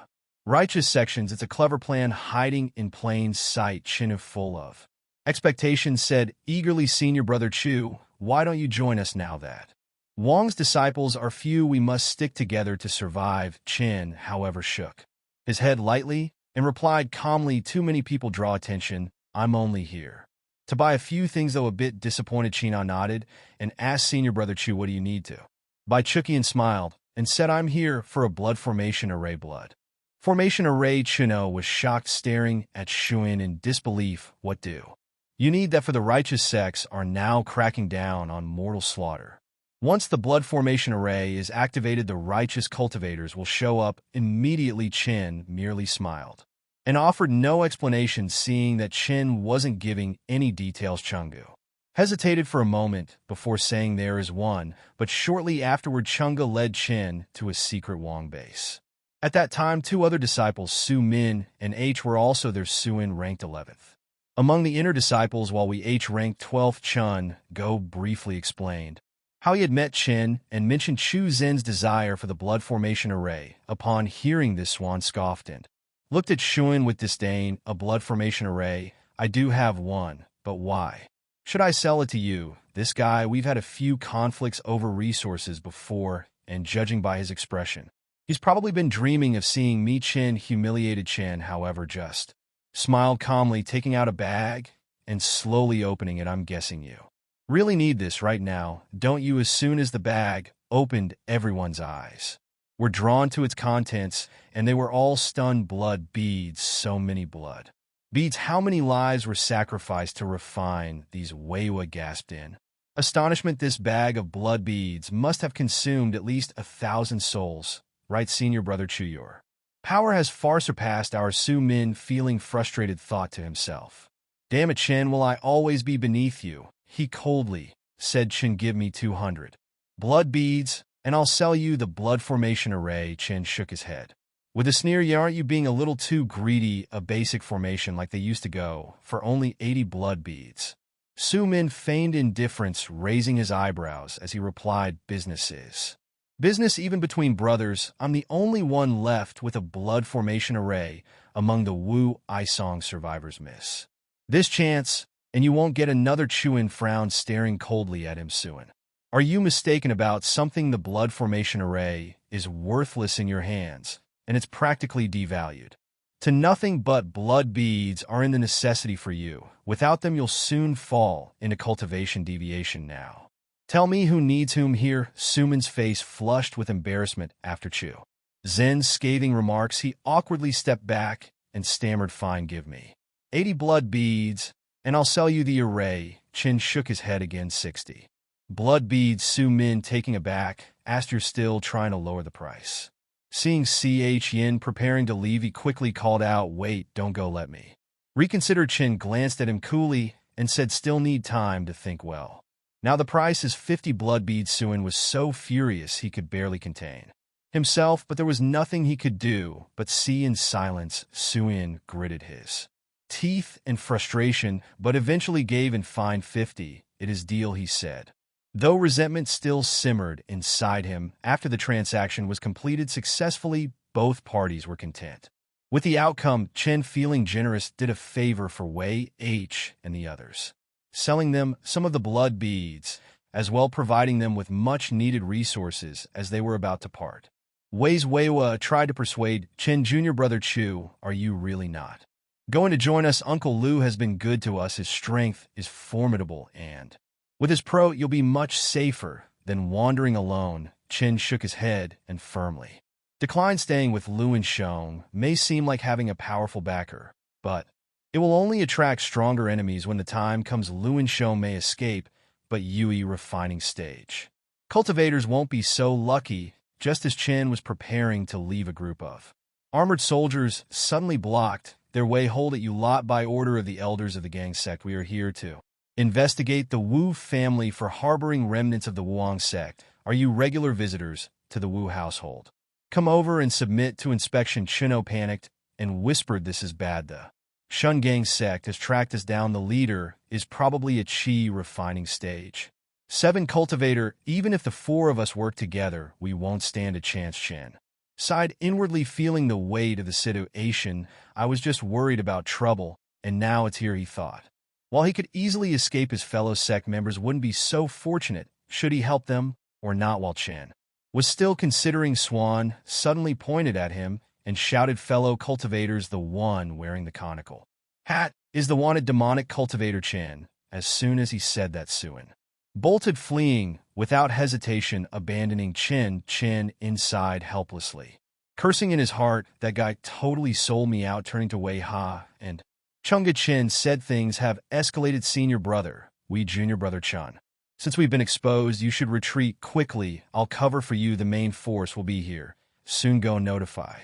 righteous sections. It's a clever plan, hiding in plain sight. Chinu, full of expectations, said eagerly, senior brother Chu, why don't you join us now that Wang's disciples are few? We must stick together to survive. Chen, however, shook his head lightly and replied calmly, too many people draw attention. I'm only here to buy a few things. Though a bit disappointed, China nodded and asked senior brother Chu, what do you need to buy? Chukian smiled and said, "I'm here for a blood formation array blood." Formation array Chino was shocked, staring at Shuin in disbelief. What do you need that for? The righteous sects are now cracking down on mortal slaughter. Once the blood formation array is activated, the righteous cultivators will show up immediately. Chin merely smiled and offered no explanation, seeing that Chin wasn't giving any details. Chungu hesitated for a moment before saying, "There is one," but shortly afterward Chunga led Chin to a secret Wong base. At that time, two other disciples, Su Min and H, were also there. Suin ranked 11th. Among the inner disciples, while H ranked 12th. Chun Go briefly explained how he had met Chin and mentioned Chu Zen's desire for the blood formation array. Upon hearing this, Swan scoffed and looked at Shuin with disdain. "A blood formation array? I do have one, but why should I sell it to you? This guy, we've had a few conflicts over resources before, and judging by his expression, he's probably been dreaming of seeing me." Chin humiliated. Chin, however, just smiled calmly, taking out a bag and slowly opening it. "I'm guessing you really need this right now, don't you?" As soon as the bag opened, everyone's eyes were drawn to its contents, and they were all stunned. Blood beads, so many blood beads. How many lives were sacrificed to refine these? Weiwa gasped in astonishment. This bag of blood beads must have consumed at least 1,000 souls, right, senior brother Chu? Your power has far surpassed our. Su Min, feeling frustrated, thought to himself, "Damn it, Chen, will I always be beneath you?" He coldly said, "Chen, give me 200 blood beads, and I'll sell you the blood formation array." Chen shook his head with a sneer. "Aren't you being a little too greedy? A basic formation like they used to go for only 80 blood beads." Su Min feigned indifference, raising his eyebrows as he replied, "Business is business, even between brothers. I'm the only one left with a blood formation array among the Wu Isong survivors. Miss this chance, and you won't get another." Chuin frowned, staring coldly at him. "Suin, are you mistaken about something? The blood formation array is worthless in your hands, and it's practically devalued to nothing but blood beads are in the necessity for you. Without them, you'll soon fall into cultivation deviation. Now tell me who needs whom here." Suman's face flushed with embarrassment after Chu Zen's scathing remarks. He awkwardly stepped back and stammered, "Fine, give me 80 blood beads, and I'll sell you the array." Chin shook his head again. 60 blood beads? Su Min, taking aback, asked. "You're still trying to lower the price?" Seeing Ch Yin preparing to leave, he quickly called out, "Wait, don't go, let me reconsider." Chin glanced at him coolly and said, "Still need time to think well. Now the price is 50 blood beads." Suin was so furious he could barely contain himself, but there was nothing he could do but see in silence. Suin gritted his teeth in frustration, but eventually gave in. "Fine, 50. It is deal," he said, though resentment still simmered inside him. After the transaction was completed successfully, both parties were content with the outcome. Chen, feeling generous, did a favor for Wei H and the others, selling them some of the blood beads, as well providing them with much-needed resources as they were about to part. Wei's Weiwa tried to persuade Chen, "Junior brother Chu, are you really not going to join us? Uncle Lu has been good to us. His strength is formidable, and with his pro, you'll be much safer than wandering alone." Chen shook his head and firmly declined. Staying with Lu and Shong may seem like having a powerful backer, but it will only attract stronger enemies when the time comes. Lu and Shong may escape, but Yui refining stage cultivators won't be so lucky. Just as Chen was preparing to leave, a group of armored soldiers suddenly blocked their way. "Hold it, you lot. By order of the elders of the gang sect, we are here to investigate the Wu family for harboring remnants of the Wuang sect. Are you regular visitors to the Wu household? Come over and submit to inspection." Chino panicked and whispered, "This is bad. The Shun gang sect has tracked us down. The leader is probably a Qi refining stage 7 cultivator. Even if the 4 of us work together, we won't stand a chance." Chen sighed inwardly, feeling the weight of the situation. "I was just worried about trouble, and now it's here," he thought. While he could easily escape, his fellow sect members wouldn't be so fortunate. Should he help them or not? While Chen was still considering, Swan suddenly pointed at him and shouted, "Fellow cultivators, the one wearing the conical hat is the wanted demonic cultivator." Chen. As soon as he said that, Suin bolted fleeing, without hesitation abandoning Chin inside helplessly. Cursing in his heart, that guy totally sold me out, turning to Wei Ha, and Chunga Chin said things have escalated. Senior brother, we junior brother Chun. Since we've been exposed, you should retreat quickly. I'll cover for you. The main force will be here. Soon go notify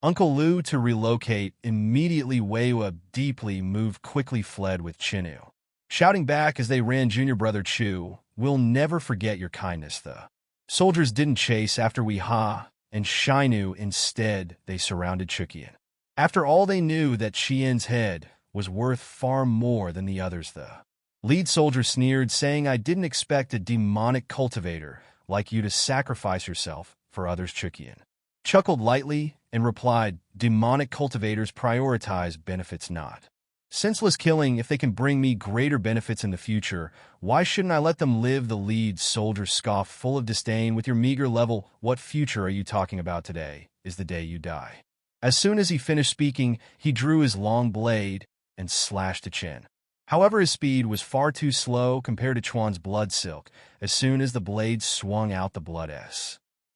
Uncle Lu to relocate. Immediately Weiwa, deeply moved, quickly fled with Chinu, shouting back as they ran. Junior brother Chu, we'll never forget your kindness. The soldiers didn't chase after Wei Ha and Shinu. Instead, they surrounded Chukian. After all, they knew that Qian's head was worth far more than the others. The lead soldier sneered, saying, I didn't expect a demonic cultivator like you to sacrifice yourself for others. Chukian chuckled lightly and replied, demonic cultivators prioritize benefits, not senseless killing. If they can bring me greater benefits in the future, why shouldn't I let them live? The lead soldier scoffed, full of disdain. With your meager level, what future are you talking about? Today is the day you die. As soon as he finished speaking, he drew his long blade and slashed a Chin. However, his speed was far too slow compared to Chuan's blood silk. As soon as the blade swung out, the blood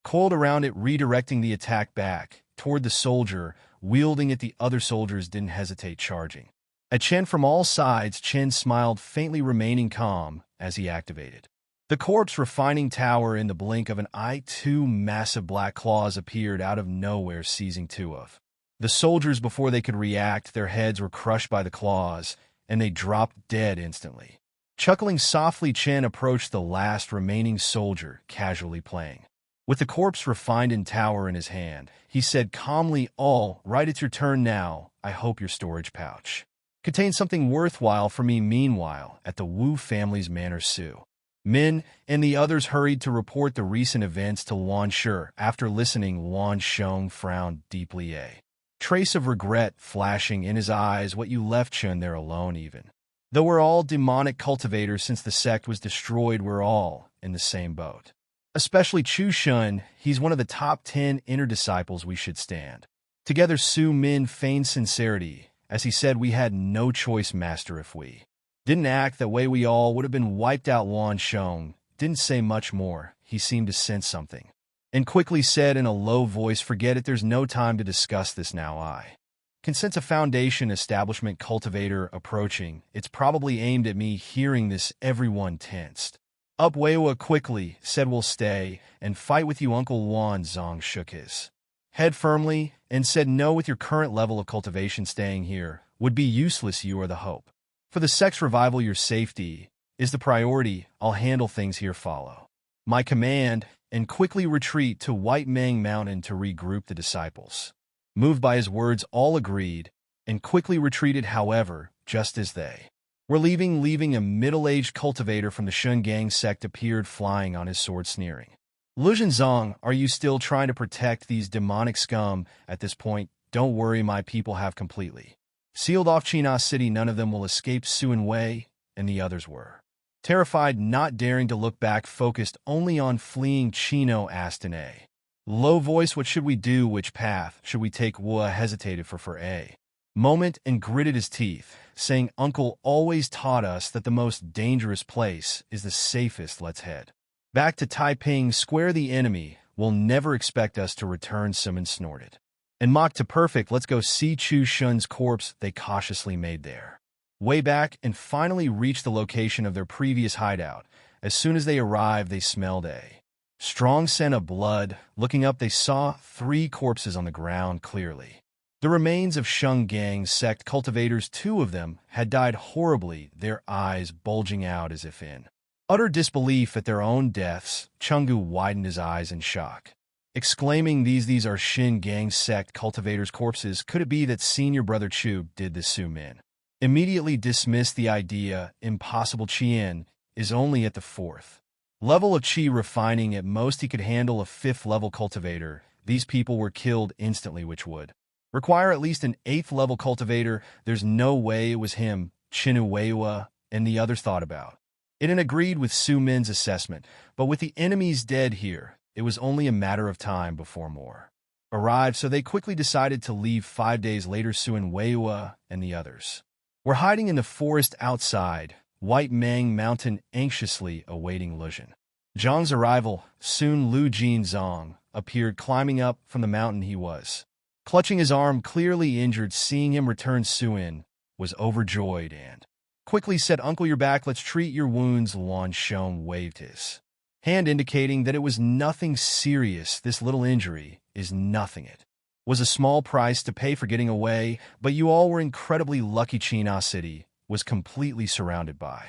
coiled around it, redirecting the attack back toward the soldier. Wielding it, the other soldiers didn't hesitate, charging at Chen from all sides. Chen smiled faintly, remaining calm as he activated the corpse refining tower. In the blink of an eye, two massive black claws appeared out of nowhere, seizing two of the soldiers. Before they could react, their heads were crushed by the claws, and they dropped dead instantly. Chuckling softly, Chen approached the last remaining soldier, casually playing with the corpse refined in tower in his hand. He said calmly, all right, it's your turn now. I hope your storage pouch contains something worthwhile for me. Meanwhile, at the Wu family's manor, Su Min and the others hurried to report the recent events to Luan Shi. After listening, Luan Sheng frowned deeply, a trace of regret flashing in his eyes. What, you left Chun there alone? Even though we're all demonic cultivators, since the sect was destroyed, we're all in the same boat. Especially Chu Shun, he's one of the top 10 inner disciples. We should stand together. Su Min feigned sincerity as he said, we had no choice, master. If we didn't act that way, we all would have been wiped out. Luan Sheng didn't say much more. He seemed to sense something and quickly said in a low voice, forget it, there's no time to discuss this now. I can sense a foundation establishment cultivator approaching. It's probably aimed at me. Hearing this, everyone tensed up. Weiwa quickly said, we'll stay and fight with you. Uncle Luan Zong shook his head firmly and said, no, with your current level of cultivation, staying here would be useless. You are the hope for the sect's revival. Your safety is the priority. I'll handle things here. Follow my command and quickly retreat to White Mang Mountain to regroup. The disciples, moved by his words, all agreed and quickly retreated. However, just as they were leaving, a middle-aged cultivator from the Shun Gang sect appeared, flying on his sword, sneering. Luzhen Zong, are you still trying to protect these demonic scum at this point? Don't worry, my people have completely sealed off China City. None of them will escape. Suan Wei and the others were terrified, not daring to look back, focused only on fleeing. Chino asked in a low voice, what should we do? Which path should we take? Wu hesitated for a moment and gritted his teeth, saying, Uncle always taught us that the most dangerous place is the safest. Let's head back to Taiping Square. The enemy will never expect us to return. Simon snorted and mocked to perfect. Let's go see Chu Shun's corpse. They cautiously made their way back and finally reached the location of their previous hideout. As soon as they arrived, they smelled a strong scent of blood. Looking up, they saw 3 corpses on the ground, clearly the remains of Shun Gang sect cultivators. 2 of them had died horribly, their eyes bulging out as if in utter disbelief at their own deaths. Chungu widened his eyes in shock, exclaiming, these are Shin Gang sect cultivators' corpses. Could it be that senior brother Chu did this? Su Min immediately dismissed the idea. Impossible. Qian is only at the 4th level of Qi refining. At most, he could handle a 5th level cultivator. These people were killed instantly, which would require at least an 8th level cultivator. There's no way it was him. Chinu Weiwa and the others thought about it and agreed with Su Min's assessment. But with the enemies dead here, it was only a matter of time before more arrived, so they quickly decided to leave. 5 days later, Suan Weiwa and the others were hiding in the forest outside White Mang Mountain anxiously awaiting Lujin. Zhang's arrival, soon Lu Jin Zong, appeared climbing up from the mountain he was. Clutching his arm, clearly injured, seeing him return, Suin was overjoyed and quickly said, "Uncle, you're back, let's treat your wounds." Luan Shone waved his hand, indicating that it was nothing serious. "This little injury is nothing. It was a small price to pay for getting away, but you all were incredibly lucky. China City was completely surrounded by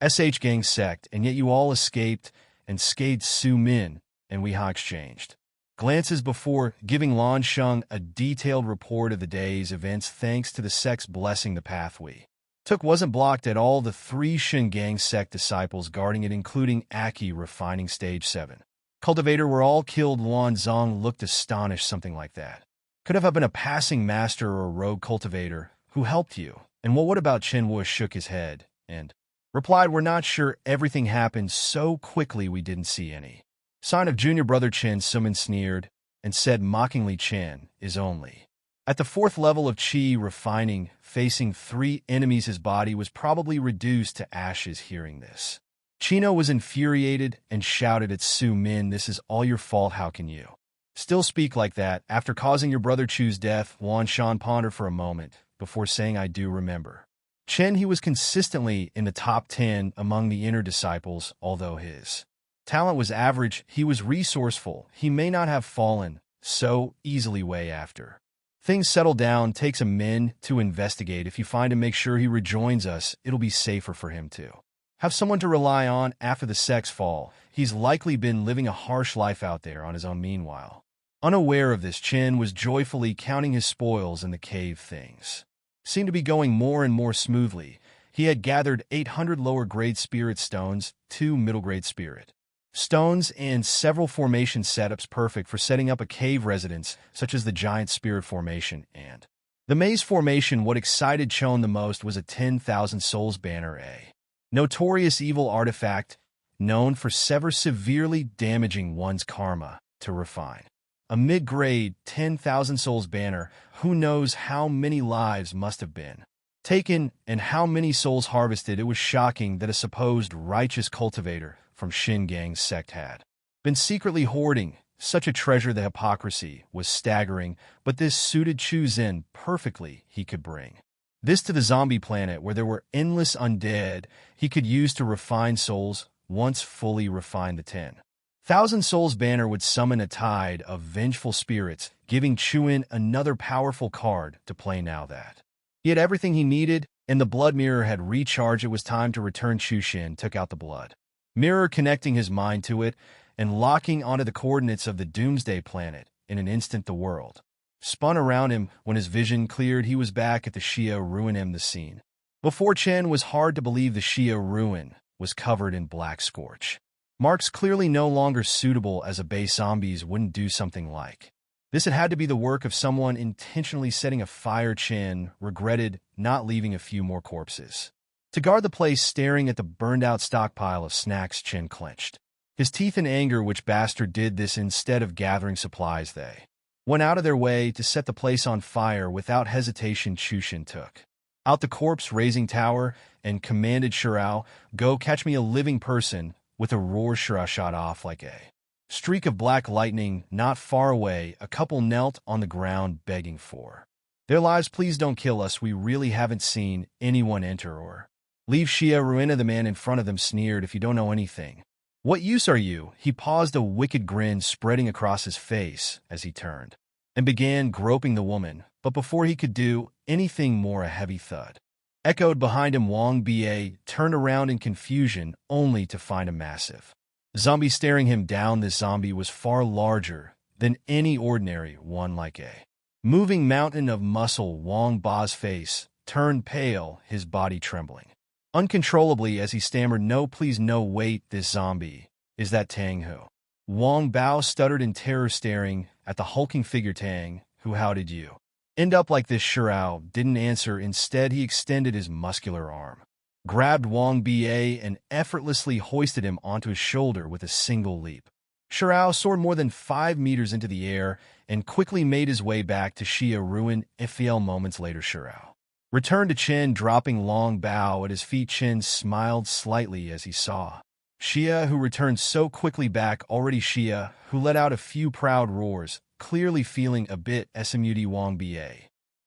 SH Gang sect, and yet you all escaped and scathed Su Min, and we ha exchanged glances before giving Lan Sheng a detailed report of the day's events. Thanks to the sect's blessing, the path we took wasn't blocked at all. The 3 Shin Gang sect disciples guarding it, including Aki refining stage 7 cultivator, were all killed." Luan Zong looked astonished. "Something like that could have been a passing master or a rogue cultivator who helped you. And what about Chen Wu?" Shook his head and replied, "We're not sure. Everything happened so quickly we didn't see any sign of junior brother Chen." Suman sneered and said mockingly, "Chen is only at the 4th level of Qi refining, facing 3 enemies. His body was probably reduced to ashes." Hearing this, Chino was infuriated and shouted at Su Min, "This is all your fault. How can you still speak like that after causing your brother Chu's death?" Wan Shan pondered for a moment before saying, "I do remember Chen. He was consistently in the top 10 among the inner disciples. Although his talent was average, he was resourceful. He may not have fallen so easily way after things settle down. Takes a min to investigate. If you find him, make sure he rejoins us. It'll be safer for him to have someone to rely on after the sect's fall. He's likely been living a harsh life out there on his own." Meanwhile, unaware of this, Chen was joyfully counting his spoils in the cave. Things seemed to be going more and more smoothly. He had gathered 800 lower-grade spirit stones, 2 middle-grade spirit stones, and several formation setups perfect for setting up a cave residence, such as the Giant Spirit Formation and the Maze Formation. What excited Chone the most was a 10,000 Souls banner, a notorious evil artifact known for severely damaging one's karma to refine. A mid-grade 10,000 Souls banner. Who knows how many lives must have been taken and how many souls harvested. It was shocking that a supposed righteous cultivator from Shin Gang's sect had been secretly hoarding such a treasure. The hypocrisy was staggering, but this suited Chu Zhen perfectly. He could bring this to the zombie planet where there were endless undead he could use to refine souls. Once fully refined, the 10,000 Souls banner would summon a tide of vengeful spirits, giving Chuin another powerful card to play. Now that he had everything he needed and the blood mirror had recharged, it was time to return. Chu Shin took out the blood mirror, connecting his mind to it and locking onto the coordinates of the Doomsday planet. In an instant, the world spun around him. When his vision cleared, he was back at the Shia ruin. The scene before Chen was hard to believe. The Shia ruin was covered in black scorch marks, clearly no longer suitable as a base. Zombies wouldn't do something like this. It had to be the work of someone intentionally setting a fire. Chen regretted not leaving a few more corpses to guard the place. Staring at the burned-out stockpile of snacks, Chen clenched his teeth in anger. Which bastard did this? Instead of gathering supplies, they went out of their way to set the place on fire. Without hesitation, Chushin took out the corpse-raising tower and commanded Shirao, "Go catch me a living person." With a roar, Shirao shot off like a streak of black lightning. Not far away, a couple knelt on the ground begging for their lives. "Please don't kill us. We really haven't seen anyone enter or leave Shia Ruina." The man in front of them sneered, "If you don't know anything, what use are you?" He paused, a wicked grin spreading across his face as he turned and began groping the woman. But before he could do anything more, a heavy thud echoed behind him. Wang Ba turned around in confusion, only to find a massive zombie staring him down. This zombie was far larger than any ordinary one, like a moving mountain of muscle. Wang Ba's face turned pale, his body trembling uncontrollably as he stammered, "No, please, no, wait, this zombie, is that Tang Hu?" Wang Bao stuttered in terror, staring at the hulking figure. "Tang Hu, how did you end up like this?" Shirao didn't answer. Instead, he extended his muscular arm, grabbed Wang Ba, and effortlessly hoisted him onto his shoulder with a single leap. Shirao soared more than 5 meters into the air and quickly made his way back to Shia Ruin. FL moments later, Shirao Returned to Chen, dropping long bow at his feet. Chen smiled slightly as he saw Xia, who returned so quickly back. Already Xia, who let out a few proud roars, clearly feeling a bit smut. Wang Ba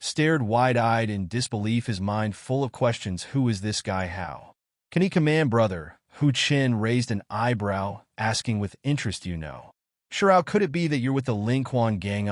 stared wide-eyed in disbelief, his mind full of questions. Who is this guy? How can he command brother? Hu Chen raised an eyebrow, asking with interest, you know. Sure, how could it be that you're with the Lingquan gang?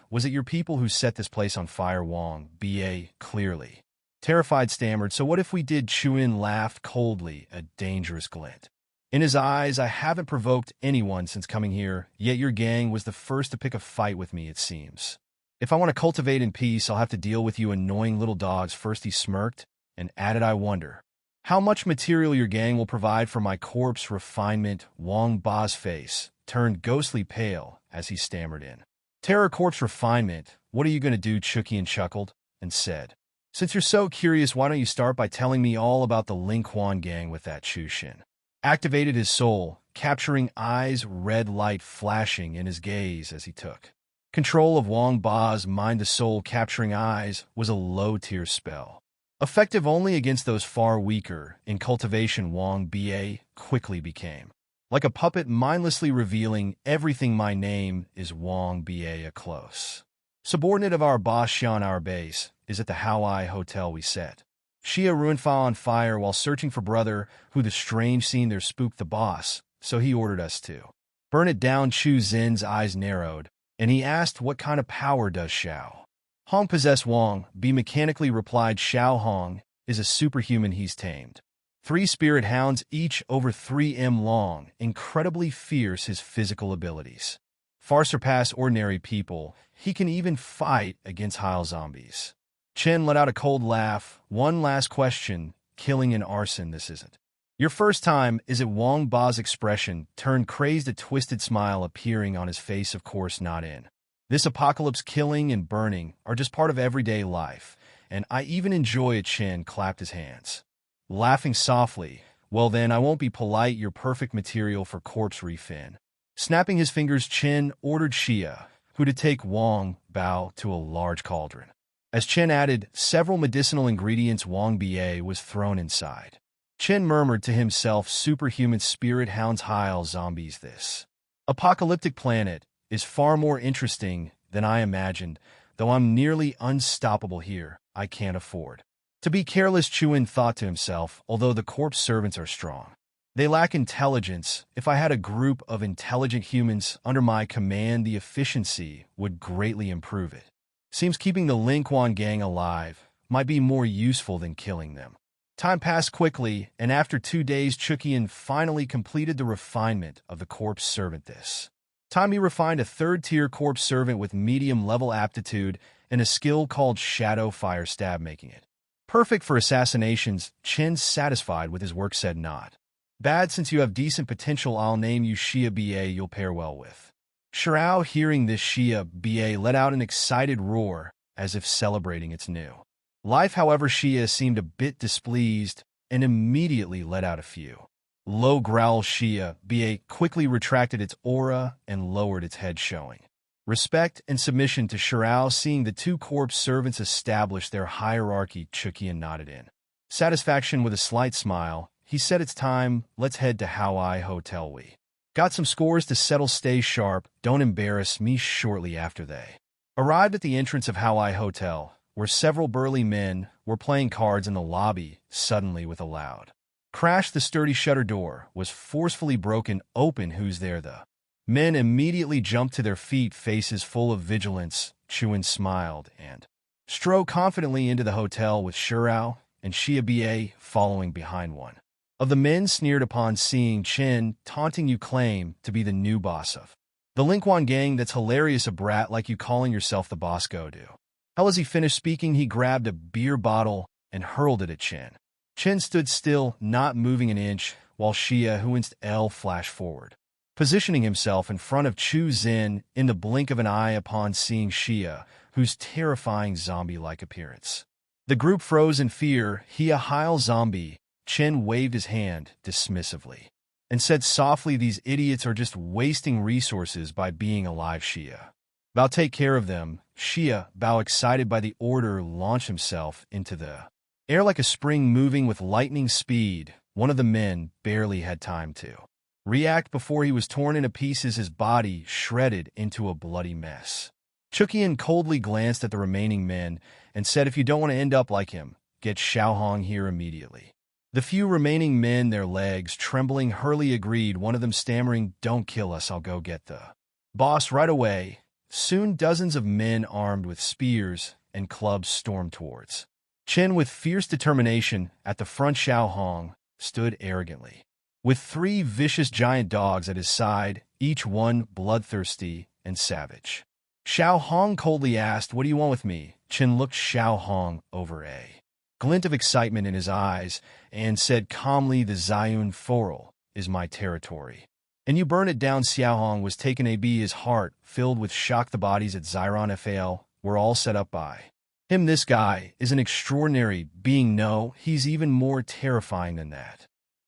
Was it your people who set this place on fire? Wang Ba, clearly terrified, stammered, so what if we did? Chuan laughed coldly, a dangerous glint in his eyes. I haven't provoked anyone since coming here, yet your gang was the first to pick a fight with me, it seems. If I want to cultivate in peace, I'll have to deal with you annoying little dogs first. He smirked and added, I wonder how much material your gang will provide for my corpse refinement. Wang Ba's face turned ghostly pale as he stammered in terror. Corpse refinement? What are you going to do? Chukian chuckled and said, since you're so curious, why don't you start by telling me all about the Lingquan gang? With that, Chushin activated his soul, capturing eyes, red light flashing in his gaze as he took control of Wang Ba's mind. The soul capturing eyes was a low-tier spell, effective only against those far weaker in cultivation. Wang Ba quickly became like a puppet, mindlessly revealing everything. My name is Wang Ba, a close subordinate of our boss Xian. Our base is at the Hawaii Hotel. We set Xia Ruinfa on fire while searching for brother, who the strange scene there spooked the boss, so he ordered us to burn it down. Chu Zin's eyes narrowed, and he asked, what kind of power does Xiao Hong possess? Wang Ba mechanically replied, Xiao Hong is a superhuman. He's tamed 3 spirit hounds, each over 3 m long, incredibly fierce. His physical abilities far surpass ordinary people. He can even fight against high zombies. Chen let out a cold laugh. One last question, killing and arson, this isn't your first time, is it? Wang Ba's expression turned crazed, a twisted smile appearing on his face. Of course not. In this apocalypse, killing and burning are just part of everyday life, and I even enjoy it. Chen clapped his hands, laughing softly. Well then, I won't be polite. You're perfect material for corpse refin. Snapping his fingers, Chen ordered Xia, who to take Wang Bao to a large cauldron. As Chen added several medicinal ingredients, Wang Ba was thrown inside. Chen murmured to himself, superhuman spirit hounds, high zombies. This apocalyptic planet is far more interesting than I imagined, though I'm nearly unstoppable here. I can't afford to be careless, Chuan thought to himself, although the corpse servants are strong. They lack intelligence. If I had a group of intelligent humans under my command, the efficiency would greatly improve. It seems keeping the Lingquan gang alive might be more useful than killing them. Time passed quickly, and after 2 days, Chukian finally completed the refinement of the corpse servant. This time he refined a 3rd-tier corpse servant with medium-level aptitude and a skill called Shadow Fire Stab, making it perfect for assassinations. Chen, satisfied with his work, said, not bad. Since you have decent potential, I'll name you Xia Ba. You'll pair well with Shirao. Hearing this, Xia Ba let out an excited roar, as if celebrating its new life. However, Xia seemed a bit displeased and immediately let out a few low growls. Xia Ba quickly retracted its aura and lowered its head, showing respect and submission to Shirao. Seeing the 2 corpse servants establish their hierarchy, Chukian nodded in satisfaction with a slight smile. He said, it's time, let's head to Hawaii Hotel. We got some scores to settle. Stay sharp, don't embarrass me. Shortly after they arrived at the entrance of Hawaii Hotel, where several burly men were playing cards in the lobby, suddenly with a loud crash, the sturdy shutter door was forcefully broken open. Who's there? The men immediately jumped to their feet, faces full of vigilance. Chuan smiled and strode confidently into the hotel with Shirao and Xia Ba following behind. One of the men sneered upon seeing Chen, taunting, you claim to be the new boss of the Lingquan gang? That's hilarious, a brat like you calling yourself the boss. Go do. Hell. As he finished speaking, he grabbed a beer bottle and hurled it at Chen. Chen stood still, not moving an inch, while Xia, who instantly flashed forward, positioning himself in front of Chu Zin in the blink of an eye. Upon seeing Xia, whose terrifying zombie-like appearance, the group froze in fear. He, a Heil zombie. Chen waved his hand dismissively and said softly, these idiots are just wasting resources by being alive. Xia Bao take care of them. Xia, Bao excited by the order, launched himself into the air like a spring moving with lightning speed. One of the men barely had time to react before he was torn into pieces, his body shredded into a bloody mess. Chuqian coldly glanced at the remaining men and said, "If you don't want to end up like him, get Xiaohong here immediately." The few remaining men, their legs trembling, hurriedly agreed, one of them stammering, "Don't kill us, I'll go get the boss right away." Soon dozens of men armed with spears and clubs stormed towards Chen with fierce determination. At the front, Xiaohong stood arrogantly, with 3 vicious giant dogs at his side, each one bloodthirsty and savage. Xiaohong coldly asked, "What do you want with me?" Chen looked Xiaohong over a glint of excitement in his eyes and said calmly, "The Ziyun Foral is my territory, and you burn it down." Xiaohong was taken aback, his heart filled with shock. The bodies at Xiron Fal were all set up by him. This guy is an extraordinary being. No, he's even more terrifying than that.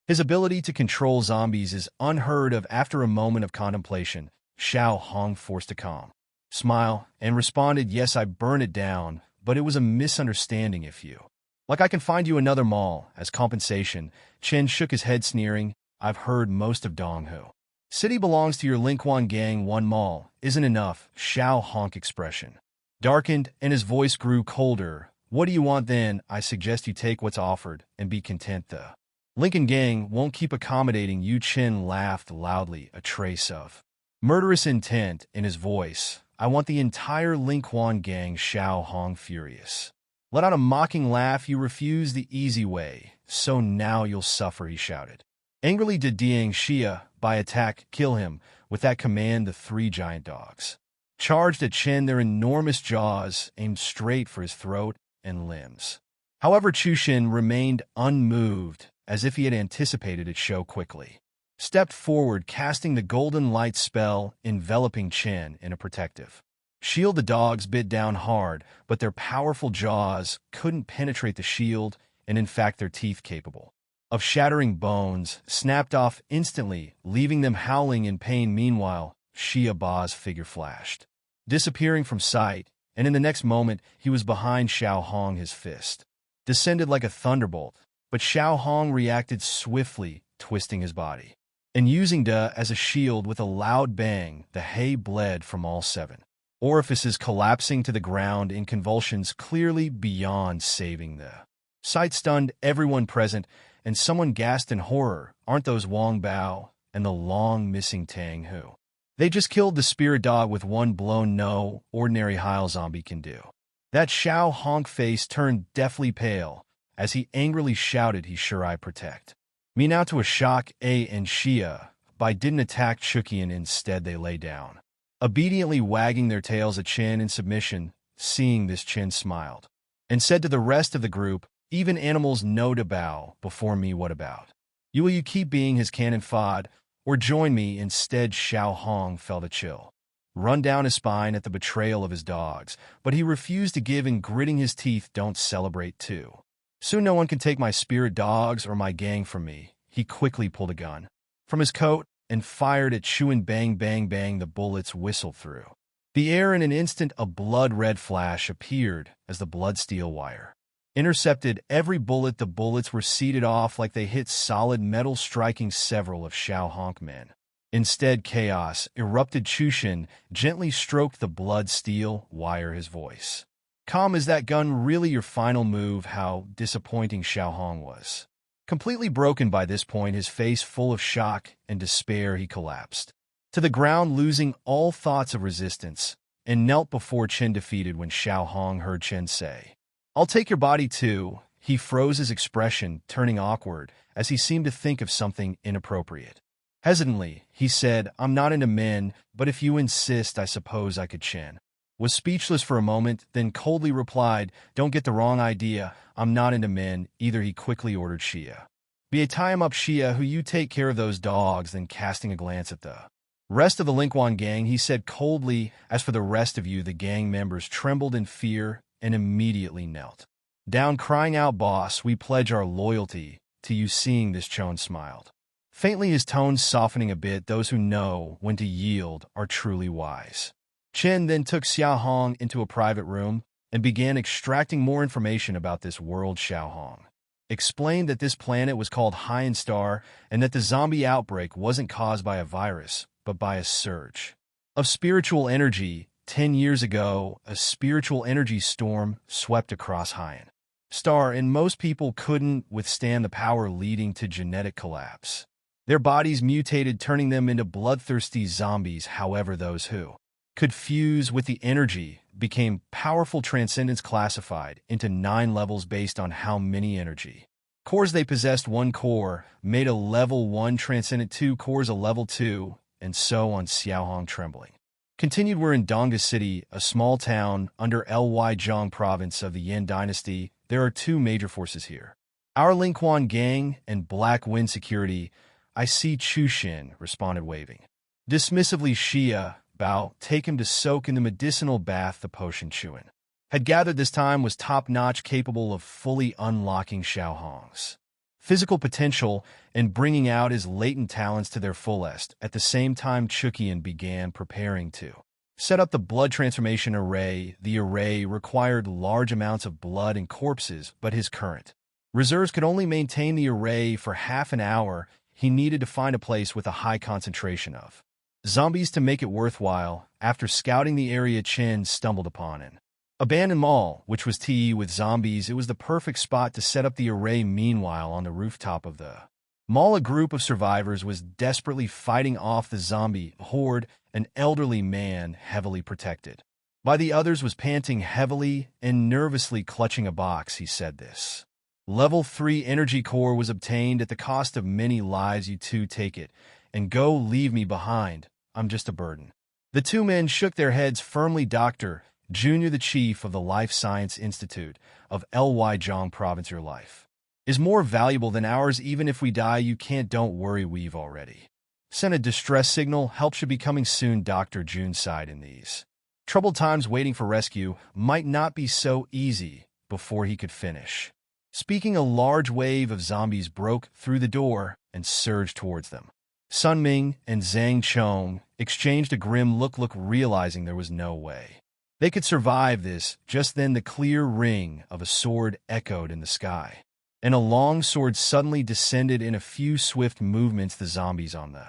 His ability to control zombies is unheard of. After a moment of contemplation, Xiaohong forced a calm smile and responded, "Yes, I burned it down, but it was a misunderstanding. If you like, I can find you another mall as compensation." Chen shook his head, sneering, "I've heard most of Donghu City belongs to your Linquan gang. One mall isn't enough." Xiaohong's expression darkened and his voice grew colder. "What do you want then? I suggest you take what's offered and be content. The Lincoln gang won't keep accommodating you." Chen laughed loudly, a trace of murderous intent in his voice. "I want the entire Linquan gang." Xiaohong, furious, let out a mocking laugh. "You refuse the easy way, so now you'll suffer," he shouted angrily. "Did Diang Xia, by attack, kill him?" With that command, the 3 giant dogs charged at Chen, their enormous jaws aimed straight for his throat and limbs. However, Chushin remained unmoved, as if he had anticipated it. Show quickly stepped forward, casting the golden light spell, enveloping Chen in a protective shield. The dogs bit down hard, but their powerful jaws couldn't penetrate the shield, and in fact their teeth, capable of shattering bones, snapped off instantly, leaving them howling in pain. Meanwhile, Xia Ba's figure flashed, disappearing from sight, and in the next moment he was behind Xiaohong. His fist descended like a thunderbolt, but Xiaohong reacted swiftly, twisting his body and using Da as a shield. With a loud bang, the hay bled from all 7 orifices, collapsing to the ground in convulsions, clearly beyond saving. The sight stunned everyone present, and someone gasped in horror, "Aren't those Wang Bao and the long missing Tang Hu? They just killed the spirit dog with one blow. No ordinary Heil zombie can do that." Xiaohong's face turned deathly pale as he angrily shouted, "He sure I protect me now." To a shock, A and Xia Bai didn't attack Chuqian. Instead, they lay down, obediently wagging their tails at Chen in submission. Seeing this, Chen smiled and said to the rest of the group, "Even animals know to bow before me. What about you? Will you keep being his cannon fod or join me instead?" Xiaohong felt a chill run down his spine at the betrayal of his dogs, but he refused to give in, gritting his teeth. "Don't celebrate too soon. No one can take my spirit dogs or my gang from me." He quickly pulled a gun from his coat and fired at Chuan. Bang, bang, bang. The bullets whistled through the air. In an instant, a blood-red flash appeared as the blood steel wire intercepted every bullet. The bullets were seeded off like they hit solid metal, striking several of Xiaohong's men. Instead, chaos erupted. Chushin gently stroked the blood steel wire, his voice calm. "Is that gun really your final move?" How disappointing. Xiaohong was completely broken by this point, his face full of shock and despair. He collapsed to the ground, losing all thoughts of resistance, and knelt before Chen, defeated. When Xiaohong heard Chen say, "I'll take your body too," he froze, his expression turning awkward as he seemed to think of something inappropriate. Hesitantly, he said, "I'm not into men, but if you insist, I suppose I could." Chen was speechless for a moment, then coldly replied, "Don't get the wrong idea. I'm not into men either." He quickly ordered Xia Be tie him up. "Xia, who you take care of those dogs." Then casting a glance at the rest of the Linquan gang, he said coldly, "As for the rest of you," the gang members trembled in fear and immediately knelt down, crying out, "Boss, we pledge our loyalty to you." Seeing this, Chon smiled faintly, his tones softening a bit. "Those who know when to yield are truly wise." Chen then took Xiaohong into a private room and began extracting more information about this world. Xiaohong explained that this planet was called Haiyan Star and that the zombie outbreak wasn't caused by a virus, but by a surge of spiritual energy. 10 years ago, a spiritual energy storm swept across Haiyan Star, and most people couldn't withstand the power, leading to genetic collapse. Their bodies mutated, turning them into bloodthirsty zombies. However, those who could fuse with the energy became powerful. Transcendence classified into 9 levels based on how many energy cores they possessed. 1 core made a level 1 transcendent, 2 cores a level 2, and so on. Xiaohong trembling continued. We're in Dongga City, a small town under Lijiang province of the Yin dynasty. There are 2 major forces here: our Lingquan gang and Black Wind Security. I see, Chushin responded, waving dismissively. Xia Bao, take him to soak in the medicinal bath the potion Chuan had gathered this time was top-notch, capable of fully unlocking Xiaohong's physical potential and bringing out his latent talents to their fullest. At the same time, Chukian began preparing to set up the blood transformation array. The array required large amounts of blood and corpses, but his current reserves could only maintain the array for half an hour. He needed to find a place with a high concentration of zombies to make it worthwhile. After scouting the area, Chen stumbled upon an abandoned mall, which was TE with zombies. It was the perfect spot to set up the array. Meanwhile, on the rooftop of the mall, a group of survivors was desperately fighting off the zombie horde. An elderly man, heavily protected by the others, was panting heavily and nervously clutching a box. He said this level 3 energy core was obtained at the cost of many lives. You 2 take it and go. Leave me behind. I'm just a burden. The 2 men shook their heads firmly. Dr. Junior, the chief of the Life Science Institute of Lijiang province, your life is more valuable than ours. Even if we die, you can't. Don't worry, we've already sent a distress signal. Help should be coming soon. Dr. June sighed. In these troubled times, waiting for rescue might not be so easy. Before he could finish speaking, a large wave of zombies broke through the door and surged towards them. Sun Ming and Zhang Chong exchanged a grim look, realizing there was no way they could survive this. Just then, the clear ring of a sword echoed in the sky, and a long sword suddenly descended. In a few swift movements, the zombies on the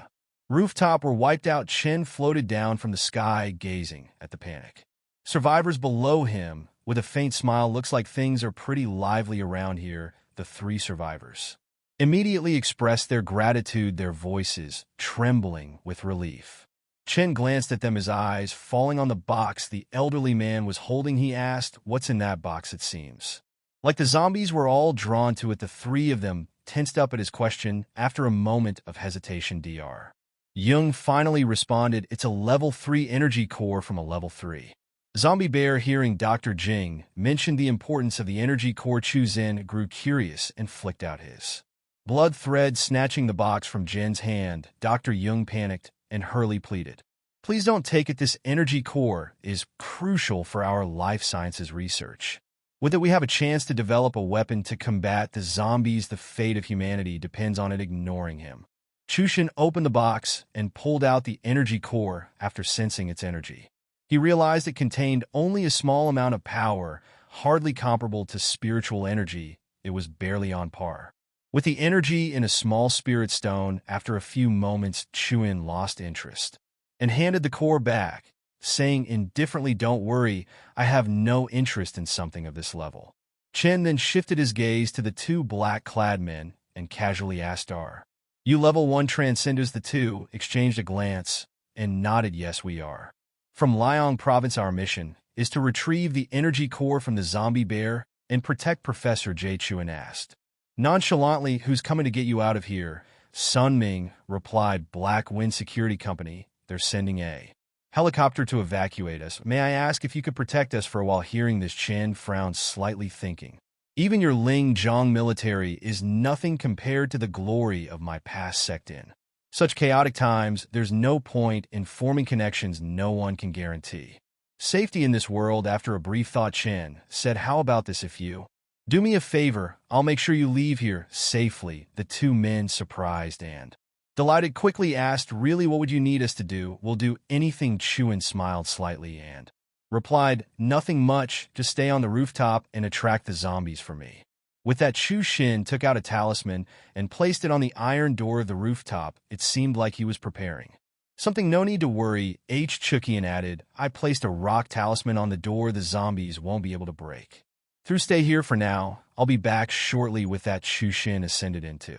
rooftop were wiped out. Chen floated down from the sky, gazing at the panic survivors below him with a faint smile. Looks like things are pretty lively around here. The 3 survivors immediately expressed their gratitude, their voices trembling with relief. Chen glanced at them, his eyes falling on the box the elderly man was holding. He asked, "What's in that box?" It seems like the zombies were all drawn to it. The 3 of them tensed up at his question. After a moment of hesitation, Dr. Jung finally responded, "It's a level 3 energy core from a level 3 zombie bear." Hearing Dr. Jing mention the importance of the energy core, Chu Zin grew curious and flicked out his blood thread. Snatching the box from Jin's hand, Dr. Jung panicked and hurriedly pleaded, "Please don't take it. This energy core is crucial for our life sciences research. With it, we have a chance to develop a weapon to combat the zombies. The fate of humanity depends on it." Ignoring him, Chushin opened the box and pulled out the energy core. After sensing its energy, he realized it contained only a small amount of power, hardly comparable to spiritual energy. It was barely on par with the energy in a small spirit stone. After a few moments, Chuin lost interest and handed the core back, saying indifferently, "Don't worry, I have no interest in something of this level." Chen then shifted his gaze to the 2 black-clad men and casually asked, "Are you level 1 transcenders?" The 2 exchanged a glance and nodded. "Yes, we are. From Liang province, our mission is to retrieve the energy core from the zombie bear and protect Professor J." Chuan asked nonchalantly, "Who's coming to get you out of here?" Sun Ming replied, "Black Wind Security Company. They're sending a helicopter to evacuate us. May I ask if you could protect us for a while?" Hearing this, Chen frowned slightly, thinking, "Even your Ling Zhang military is nothing compared to the glory of my past sect. In such chaotic times, there's no point in forming connections no one can guarantee safety in this world." After a brief thought, Chen said, "How about this? If you do me a favor, I'll make sure you leave here safely." The 2 men, surprised and Delighted quickly asked, "Really, what would you need us to do?" "We'll do anything." Chuan smiled slightly and replied, "Nothing much, just stay on the rooftop and attract the zombies for me." With that, Chu Shin took out a talisman and placed it on the iron door of the rooftop. It seemed like he was preparing something. "No need to worry," Chukian added. "I placed a rock talisman on the door the zombies won't be able to break through. Stay here for now. I'll be back shortly." With that, Chu Shin ascended into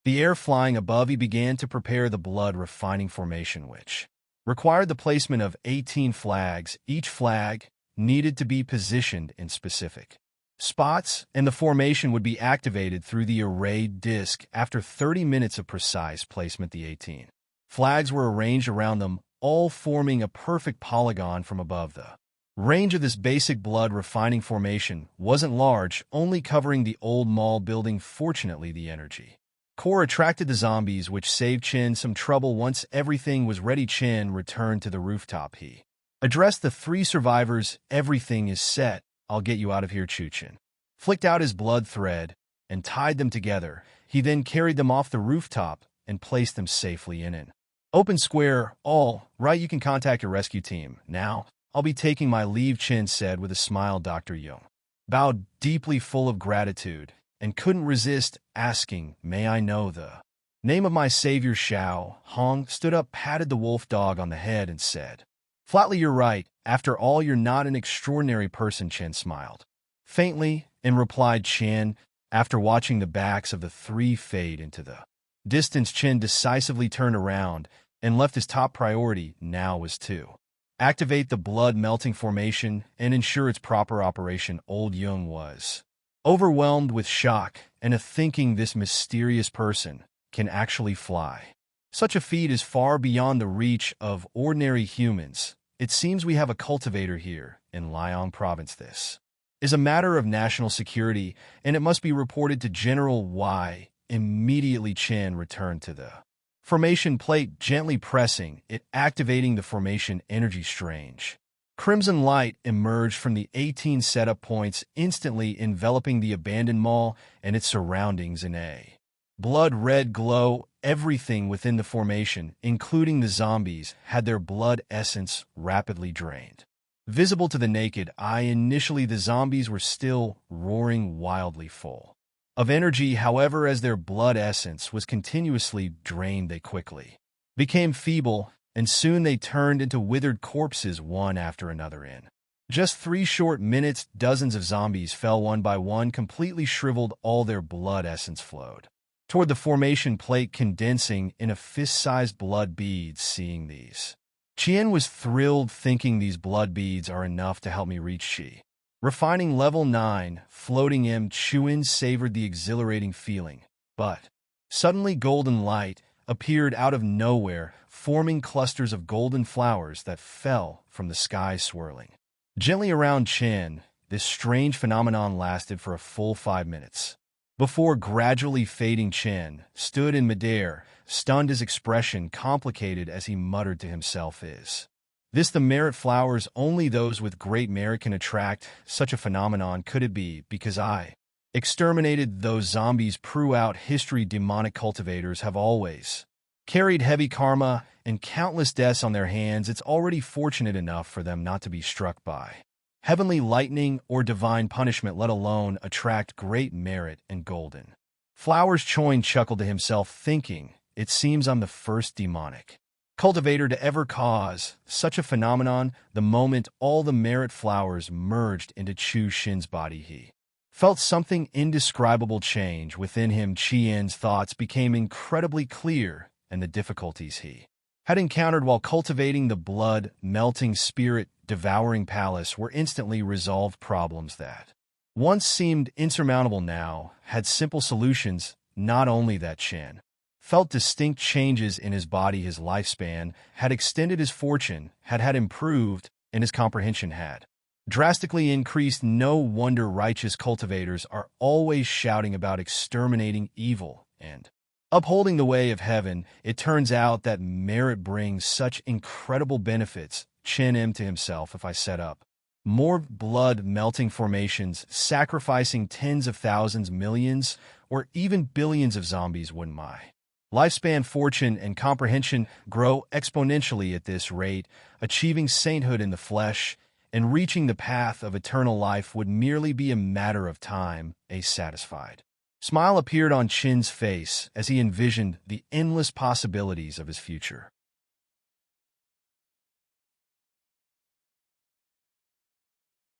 the air. Flying above, he began to prepare the blood refining formation, which required the placement of 18 flags. Each flag needed to be positioned in specific spots, and the formation would be activated through the arrayed disc. After 30 minutes of precise placement, the 18 flags were arranged around them, all forming a perfect polygon from above. The range of this basic blood refining formation wasn't large, only covering the old mall building. Fortunately, the energy core attracted the zombies, which saved Chen some trouble. Once everything was ready, Chen returned to the rooftop. He addressed the 3 survivors. "Everything is set. I'll get you out of here." Chuchen flicked out his blood thread and tied them together. He then carried them off the rooftop and placed them safely in an open square. "All right, you can contact your rescue team. Now, I'll be taking my leave," Chen said with a smile. Dr. Young bowed deeply, full of gratitude, and couldn't resist asking, "May I know the name of my savior?" Xiao Hong stood up, patted the wolf dog on the head, and said flatly, "You're right. After all, you're not an extraordinary person." Chen smiled faintly and replied, "Chen." After watching the backs of the 3 fade into the distance, Chen decisively turned around and left. His top priority now was to activate the blood melting formation and ensure its proper operation. Old Young was overwhelmed with shock and a thinking this mysterious person can actually fly. Such a feat is far beyond the reach of ordinary humans. It seems we have a cultivator here in Liang Province. This is a matter of national security, and it must be reported to General Y. Immediately, Chen returned to the formation plate, gently pressing it, activating the formation energy. Strange crimson light emerged from the 18 setup points, instantly enveloping the abandoned mall and its surroundings in a blood-red glow. Everything within the formation, including the zombies, had their blood essence rapidly drained, visible to the naked eye. Initially, the zombies were still roaring wildly, full of energy. However, as their blood essence was continuously drained, they quickly became feeble, and soon they turned into withered corpses, one after another. In just 3 short minutes, dozens of zombies fell one by one, completely shriveled. All their blood essence flowed toward the formation plate, condensing in a fist-sized blood beads. Seeing these, Qian was thrilled, thinking, "These blood beads are enough to help me reach Qi refining level 9, floating M." Chuan savored the exhilarating feeling, but suddenly golden light appeared out of nowhere, forming clusters of golden flowers that fell from the sky, swirling gently around Chen. This strange phenomenon lasted for a full 5 minutes before gradually fading. Chen stood in midair, stunned, his expression complicated as he muttered to himself, "Is this the merit flowers? Only those with great merit can attract such a phenomenon. Could it be because I exterminated those zombies?" Throughout history, demonic cultivators have always carried heavy karma and countless deaths on their hands. It's already fortunate enough for them not to be struck by heavenly lightning or divine punishment, let alone attract great merit and golden flowers. Choin chuckled to himself, thinking, "It seems I'm the first demonic cultivator to ever cause such a phenomenon." The moment all the merit flowers merged into Chu Shin's body, he felt something indescribable change within him. Qian's thoughts became incredibly clear, and the difficulties he had encountered while cultivating the blood-melting spirit-devouring palace were instantly resolved. Problems that once seemed insurmountable now had simple solutions. Not only that, Chen felt distinct changes in his body. His lifespan had extended, his fortune had improved, and his comprehension had drastically increased. No wonder righteous cultivators are always shouting about exterminating evil and upholding the way of heaven. It turns out that merit brings such incredible benefits. Chen M to himself, "If I set up more blood-melting formations, sacrificing tens of thousands, millions, or even billions of zombies, wouldn't my Lifespan, fortune, and comprehension grow exponentially at this rate. Achieving sainthood in the flesh and reaching the path of eternal life would merely be a matter of time. A satisfied smile appeared on Chin's face as he envisioned the endless possibilities of his future.